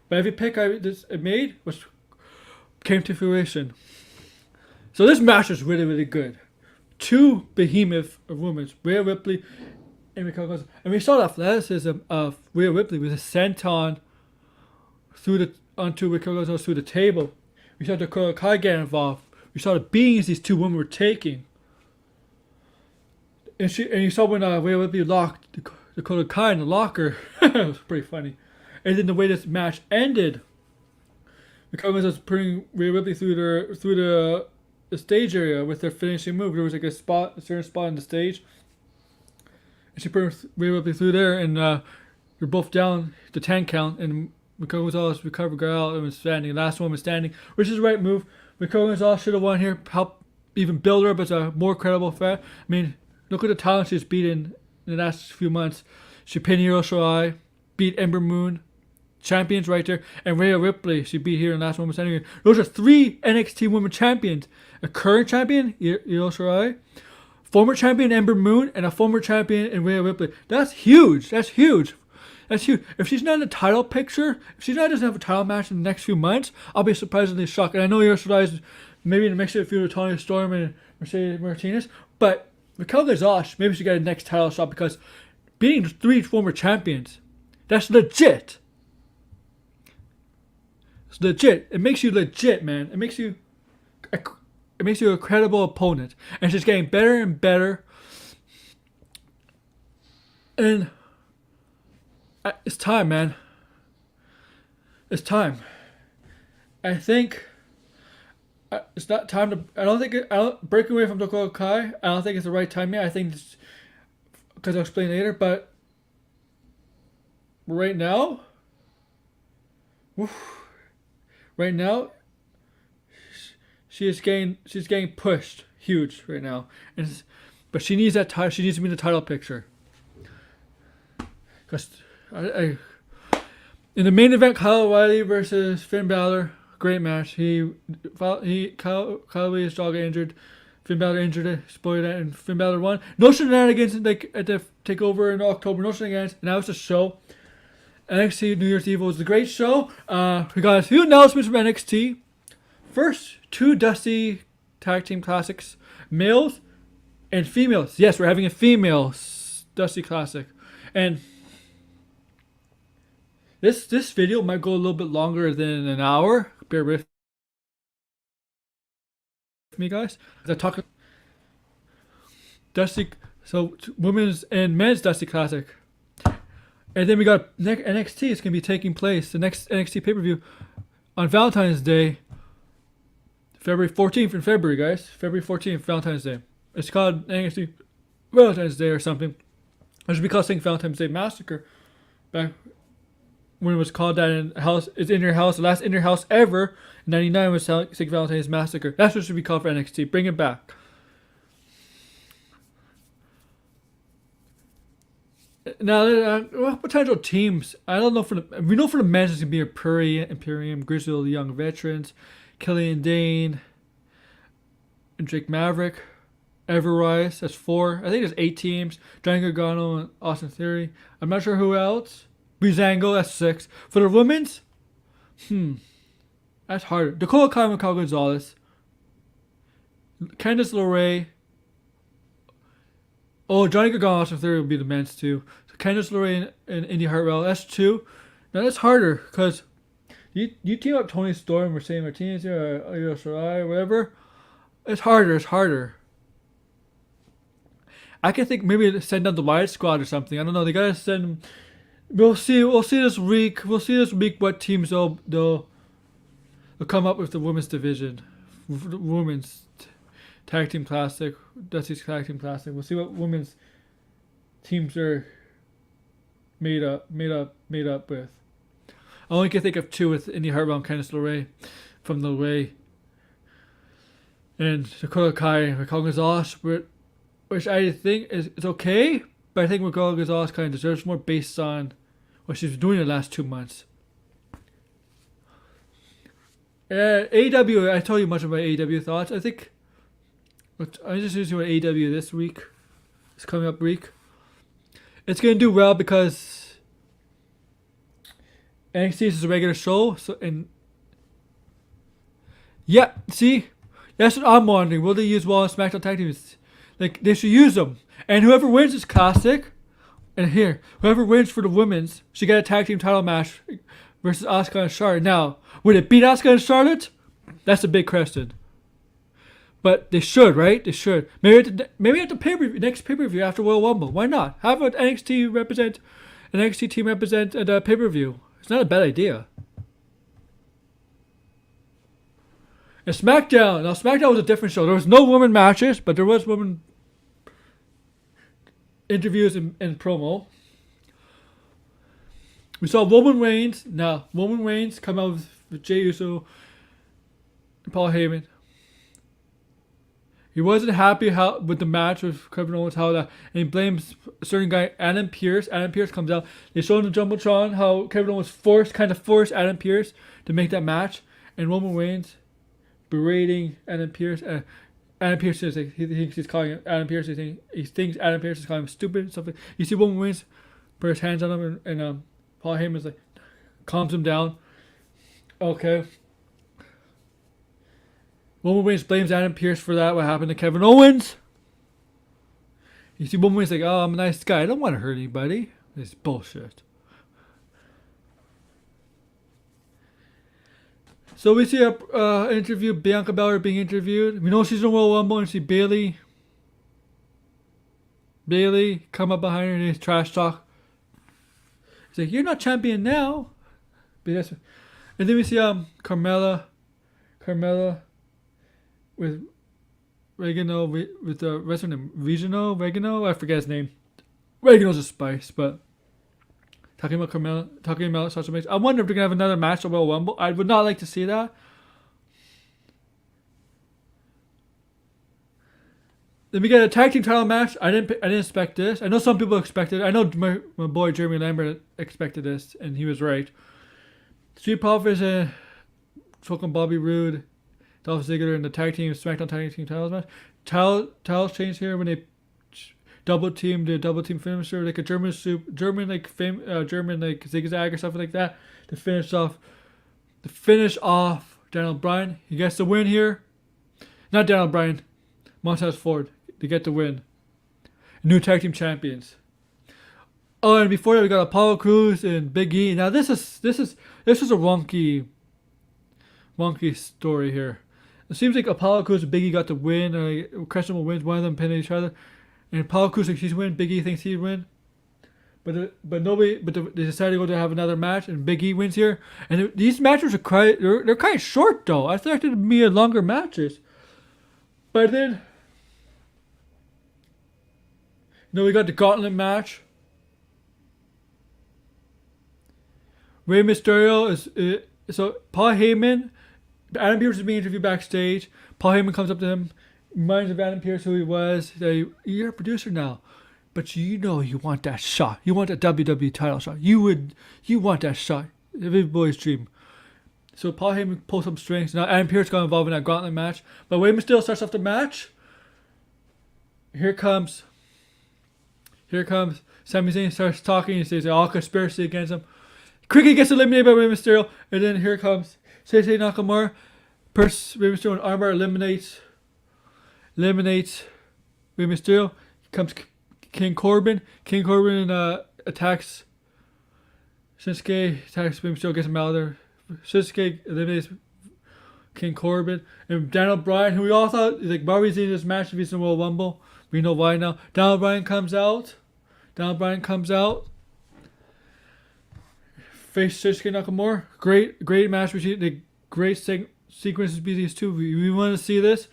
But every pick I made came to fruition. So this match was really, really good. Two behemoth of women, Rhea Ripley and Raquel Gonzalez. And we saw the athleticism of Rhea Ripley with a senton onto Raquel Gonzalez through the table. We saw Dakota Kai get involved. We saw the beatings these two women were taking. And you saw when Rhea Ripley locked Dakota Kai in the locker. It was pretty funny. And then the way this match ended, Raquel Gonzalez putting Rhea Ripley through the stage area with their finishing move. There was like a certain spot on the stage, and she put Rhea Ripley through there, and they're both down the 10 count, and Raquel Gonzalez recovered, got out, and was standing. Last one was standing, which is the right move. Raquel Gonzalez should have won here, help even build her up as a more credible threat. I mean, look at the talent she's beaten in the last few months. She pinned Io Shirai, beat Ember Moon, champions right there, and Rhea Ripley she beat here in the last woman standing. Those are 3 NXT women champions: a current champion, Io Shirai, former champion Ember Moon, and a former champion in Rhea Ripley. That's huge. That's huge. That's huge. If she's not in the title picture, if she doesn't have a title match in the next few months, I'll be surprisingly shocked. And I know Io Shirai is maybe in the mix of feud with Toni Storm and Mercedes Martinez, but Raquel Gonzalez maybe she got a next title shot, because beating 3 former champions, that's legit. It's legit. It makes you legit, man. It makes you a credible opponent. And she's getting better and better. And it's time, man. It's time. I think it's not time to. I don't break away from Dakota Kai. I don't think it's the right time yet. I think it's because I'll explain later. But right now, right now, she's getting pushed huge right now, but she needs that title. She needs to be in the title picture. Because in the main event, Kyle O'Reilly versus Finn Balor, great match. Kyle O'Reilly's dog got injured. Finn Balor injured it, spoiled that, and Finn Balor won. No shenanigans at the takeover in October. No shenanigans, and that was the show. NXT New Year's Evil was a great show. We got a few announcements from NXT. First, 2 Dusty Tag Team Classics, males and females. Yes, we're having a female Dusty Classic, and this video might go a little bit longer than an hour. Bear with me, guys. I talk Dusty, so women's and men's Dusty Classic. And then we got NXT. It's going to be taking place, the next NXT pay-per-view, on Valentine's Day, February 14th in February, guys. February 14th, Valentine's Day. It's called NXT Valentine's Day or something. It should be called St. Valentine's Day Massacre. back when it was called that in house. It's in your house. The last in your house ever. In '99 was St. Valentine's Massacre. That's what should be called for NXT. Bring it back. Now, potential teams. I don't know we know for the men's it's gonna be Imperium, Grizzled Young Veterans, Killian Dane, and Drake Maverick, Everrise. That's 4. I think there's 8 teams. Johnny Gargano and Austin Theory. I'm not sure who else. Breezango. That's 6. For the women's, that's harder. Dakota Kai and Cal Gonzalez, Candice LeRae. Oh, Johnny Gargano and Austin Theory will be the men's too. So Candice LeRae and Indy Hartwell. That's 2. Now that's harder because you team up Tony Storm or Sam Martinez or Io Shirai or whatever. It's harder. It's harder. I can think maybe send down the Riot Squad or something. I don't know. They gotta send them. We'll see. We'll see this week. We'll see this week what teams they'll come up with the women's division, women's tag team classic, Dusty's tag team classic. We'll see what women's teams are made up with. I only can think of 2 with Indy Hartwell and Candice LeRae from the way, and Dakota Kai and Raquel Gonzalez, which I think is okay, but I think Raquel Gonzalez kind of deserves more based on what she's been doing the last 2 months. AEW, I told you much about AEW thoughts. I think I'm just using what AEW this week, this coming up week. It's going to do well because NXT is a regular show. So see, that's what I'm wondering. Will they use Raw and SmackDown tag teams? Like, they should use them. And whoever wins is classic. And here, whoever wins for the women's should get a tag team title match versus Asuka and Charlotte. Now, would it beat Asuka and Charlotte? That's a big question. But they should, right? They should. Maybe at the next pay-per-view after Royal Rumble. Why not? Have an NXT team represent at a pay-per-view. It's not a bad idea. And Smackdown. Now, Smackdown was a different show. There was no women matches, but there was women interviews and promo. We saw Roman Reigns. Now, Roman Reigns come out with Jey Uso and Paul Heyman. He wasn't happy with the match with Kevin Owens, and he blames a certain guy, Adam Pearce. Adam Pearce comes out. They show in the Jumbotron how Kevin Owens forced Adam Pearce to make that match, and Roman Reigns berating Adam Pearce. Adam Pearce says he thinks he's calling him Adam Pearce. He thinks Adam Pearce is calling him stupid. Something. You see Roman Reigns put his hands on him, and Paul Heyman's like calms him down. Okay. Roman Reigns blames Adam Pearce for that. What happened to Kevin Owens? You see Roman Reigns like, oh, I'm a nice guy. I don't want to hurt anybody. It's bullshit. So we see a interview, Bianca Belair being interviewed. We know she's in Royal Rumble, and see Bayley come up behind her and he's trash talk. He's like, you're not champion now. And then we see Carmella with Regino, with the wrestler name Regino, I forget his name. Regino's a spice, but talking about Sasha Banks. I wonder if they're gonna have another match at Royal Rumble. I would not like to see that. Then we get a tag team title match. I didn't expect this. I know some people expected it. I know my boy Jeremy Lambert expected this, and he was right. Street Profits and fucking Bobby Roode, Dolph Ziggler in the SmackDown tag team titles match. Titles changed here when they double team finisher, like a German zigzag or something like that to finish off Daniel Bryan. He gets the win here. Not Daniel Bryan, Montez Ford. They get the win. New tag team champions. Oh, and before that we got Apollo Crews and Big E. Now this is a wonky story here. It seems like Apollo Crews and Big E got the win. Questionable wins. One of them pinned each other. And Apollo Crews thinks he's win. Big E thinks he'd win. But they decided to have another match, and Big E wins here. And these matches are they're kind of short though. I expected them to be longer matches. But then, we got the gauntlet match. Rey Mysterio so Paul Heyman. Adam Pearce is being interviewed backstage. Paul Heyman comes up to him, reminds of Adam Pearce who he was. You're a producer now, but you know you want that shot. You want a WWE title shot. You want that shot. Every boy's dream. So Paul Heyman pulls some strings. Now Adam Pearce got involved in that gauntlet match. But Rey Mysterio starts off the match. Here comes Sami Zayn starts talking. He says all conspiracy against him. Quickly gets eliminated by Rey Mysterio. And then here comes Shinsuke Nakamura. Rey Mysterio and armbar eliminates Rey Mysterio. Comes King Corbin. King Corbin attacks Shinsuke. Attacks Rey Mysterio. Gets him out of there. Shinsuke eliminates King Corbin. And Daniel Bryan, who we all thought like Bobby's in this match to be some Royal Rumble. We know why now. Daniel Bryan comes out. Face Shinsuke Nakamura. Great match between the great sequences between these two. We want to see this.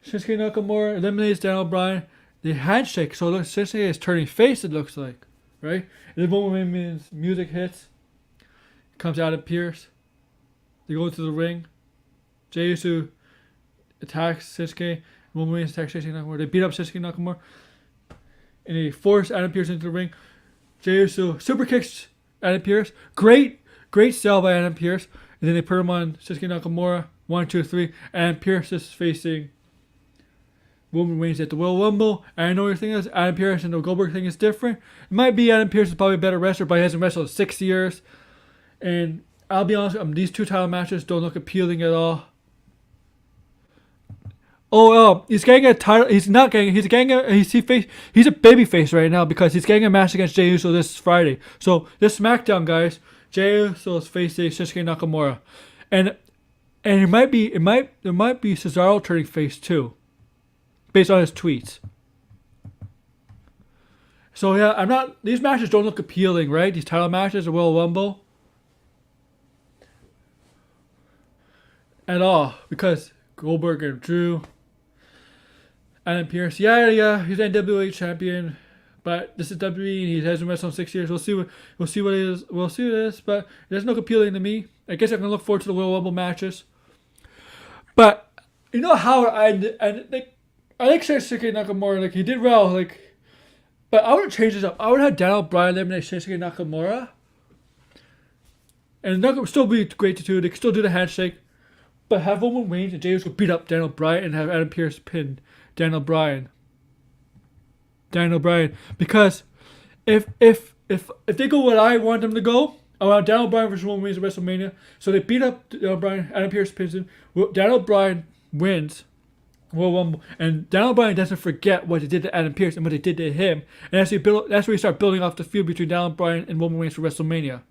Shinsuke Nakamura eliminates Daniel Bryan. The handshake. So look, Shinsuke is turning face. It looks like, right? And the moment when music hits, comes Adam Pearce. They go into the ring. Jey Uso attacks Shinsuke. Roman Reigns attacks Shinsuke Nakamura. They beat up Shinsuke Nakamura. And they force Adam Pearce into the ring. Jey Uso super kicks Adam Pearce. Great sell by Adam Pearce. And then they put him on Shinsuke Nakamura. 1, 2, 3. Adam Pearce is facing Roman Reigns at the Royal Rumble. And I know your thing is Adam Pearce and the Goldberg thing is different. It might be Adam Pearce is probably a better wrestler, but he hasn't wrestled in 6 years. And I'll be honest, these two title matches don't look appealing at all. He's getting a title. He's not getting. He's getting a. He's a baby face right now because he's getting a match against Jey Uso this Friday. So this Smackdown, guys, Jey Uso is facing Shinsuke Nakamura, and there might be Cesaro turning face too, based on his tweets. So yeah, these matches don't look appealing, right? These title matches, the Royal Rumble, at all because Goldberg and Drew. Adam Pearce, he's an NWA champion, but this is WWE and he hasn't wrestled in 6 years. We'll see what it is. We'll see what it is, but it doesn't look appealing to me. I guess I can look forward to the Royal Rumble matches. But you know how I like Shinsuke Nakamura, like he did well, like, but I would change this up. I would have Daniel Bryan eliminate Shinsuke Nakamura, and Nakamura would still be great to do. They could still do the handshake, but have Roman Reigns and Jey Uso beat up Daniel Bryan and have Adam Pearce pin Daniel Bryan. Because if they go what I want them to go, I want Daniel Bryan versus Roman Reigns at WrestleMania. So they beat up Daniel Bryan, Adam Pearce pins him. Daniel Bryan wins Royal Rumble, and Daniel Bryan doesn't forget what they did to Adam Pearce and what they did to him. And that's where you start building off the feud between Daniel Bryan and Roman Reigns for WrestleMania.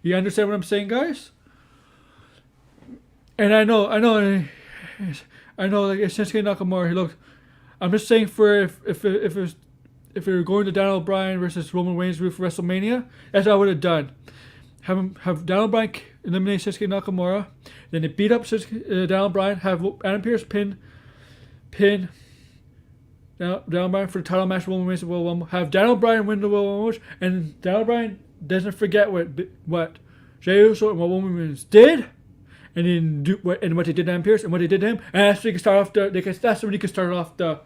You understand what I'm saying, guys? And I know, like it's Shinsuke Nakamura. He looked. I'm just saying for if we were going to Daniel Bryan versus Roman Reigns for WrestleMania, that's what I would have done. Have Daniel Bryan eliminate Shinsuke Nakamura, then they beat up Daniel Bryan. Have Adam Pearce pin Daniel Bryan for the title match. Roman Reigns Royal Rumble. Have Daniel Bryan win the Royal Rumble, and Daniel Bryan doesn't forget what Jey Uso and what Roman Reigns did. And then what they did to Adam Pearce and what they did to him, and that's when you can start off the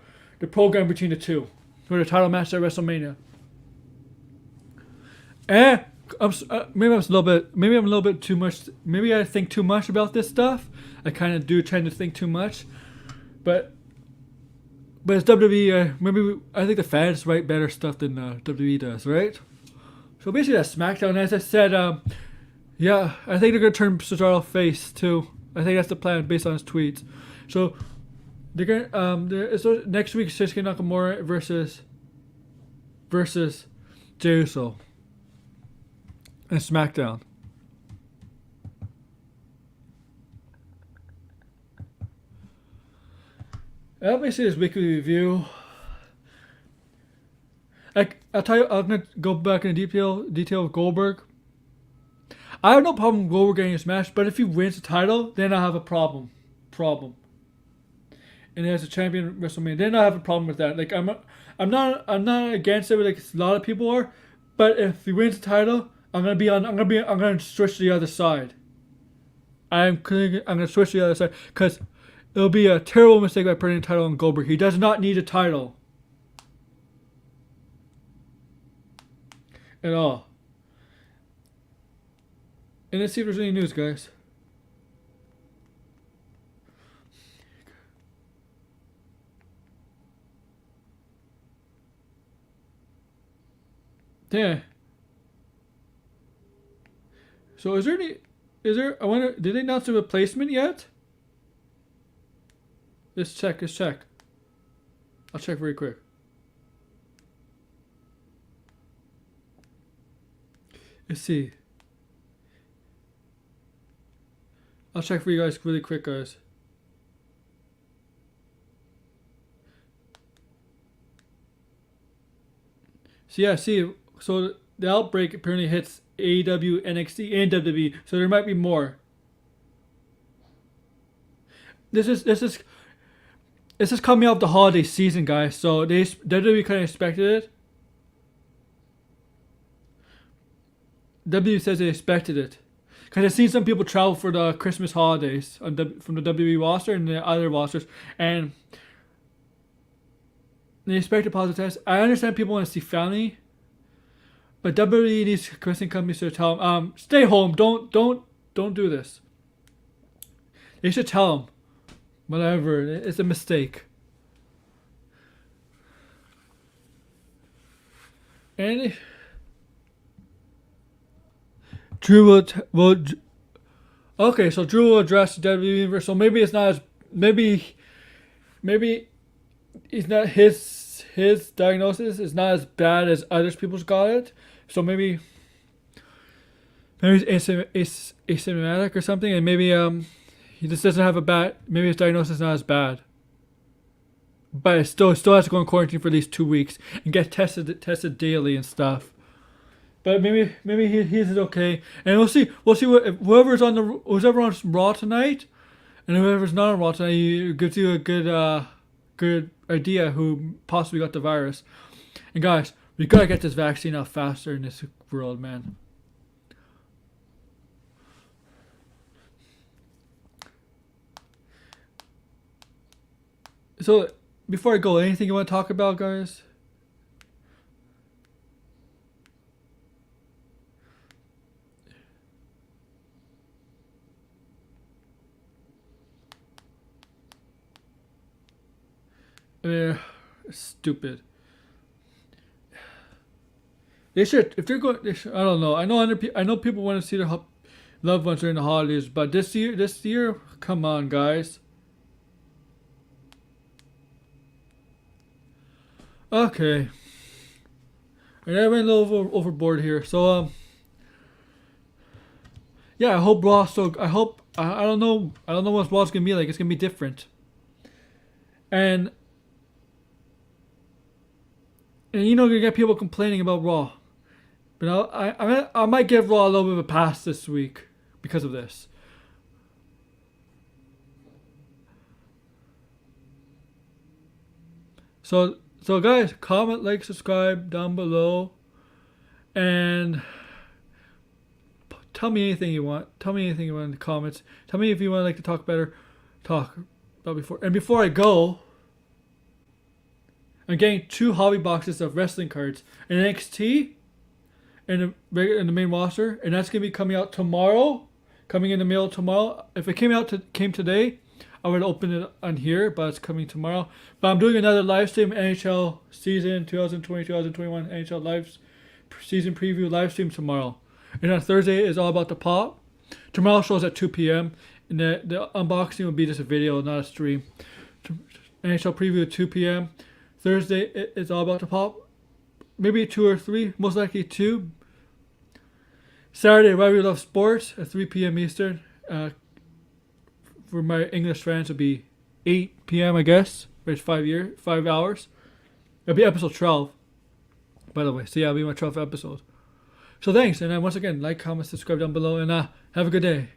program between the two for the title match at WrestleMania. And maybe I'm a little bit too much. Maybe I think too much about this stuff. I kind of do tend to think too much, but it's WWE. I think the fans write better stuff than WWE does, right? So basically, that's SmackDown. As I said. Yeah, I think they're going to turn Cesaro face too. I think that's the plan based on his tweets. So they're going so next week Shinsuke Nakamura versus Jey Uso and SmackDown. Let me see this weekly review. I'll tell you, I'm gonna go back in detail of Goldberg. I have no problem with Goldberg getting his match, but if he wins the title, then I have a problem. And as a champion at WrestleMania, then I have a problem with that. Like I'm not against it, like a lot of people are. But if he wins the title, I'm gonna switch to the other side. I'm gonna switch to the other side because it'll be a terrible mistake by putting a title on Goldberg. He does not need a title at all. And let's see if there's any news, guys. Yeah. So I wonder, did they announce a replacement yet? Let's check. I'll check very quick. Let's see. I'll check for you guys really quick, guys. So yeah, see, so the outbreak apparently hits AEW, NXT, and WWE, so there might be more. This is coming out of the holiday season, guys. So WWE kind of expected it. WWE says they expected it. Because I've seen some people travel for the Christmas holidays from the WWE roster and the other rosters, and they expect a positive test. I understand people want to see family, but WWE needs Christian companies to tell them, stay home, don't do this. They should tell them, whatever, it's a mistake. And Drew will okay, so Drew will address the WWE universe. So maybe it's not as maybe it's not his diagnosis is not as bad as other people's got it. So maybe he's asymptomatic or something, and maybe he just doesn't have maybe his diagnosis is not as bad. But it still has to go in quarantine for at least 2 weeks and get tested daily and stuff. But maybe he's okay, and we'll see whoever's on Raw tonight, and whoever's not on Raw tonight gives you a good idea who possibly got the virus. And guys, we gotta get this vaccine out faster in this world, man. So before I go, anything you want to talk about, guys? Stupid. They should, if they're going. I don't know. I know people want to see their loved ones during the holidays, but this year, come on, guys. Okay. And I went a little overboard here. So yeah, I hope Raw. So I hope I don't know what Raw's gonna be like. It's gonna be different. And you get people complaining about Raw, but I might give Raw a little bit of a pass this week because of this. So guys, comment, like, subscribe down below, and tell me anything you want. Tell me anything you want in the comments. Tell me if you want to talk about before. And before I go, I'm getting 2 hobby boxes of wrestling cards, an NXT and in the main roster, and that's gonna be coming out tomorrow. Coming in the mail tomorrow. If it came today, I would open it on here, but it's coming tomorrow. But I'm doing another live stream, NHL season 2020-2021 NHL live season preview live stream tomorrow. And on Thursday is all about the pop. Tomorrow shows at 2 p.m. and the unboxing will be just a video, not a stream. NHL preview at 2 p.m. Thursday it's all about the pop. Maybe 2 or 3, most likely 2. Saturday, Why We Love Sports at 3 p.m. Eastern. For my English fans, it'll be 8 p.m. I guess. It's 5 hours. It'll be episode 12, by the way. So yeah, it'll be my 12th episode. So thanks, and once again, like, comment, subscribe down below, and have a good day.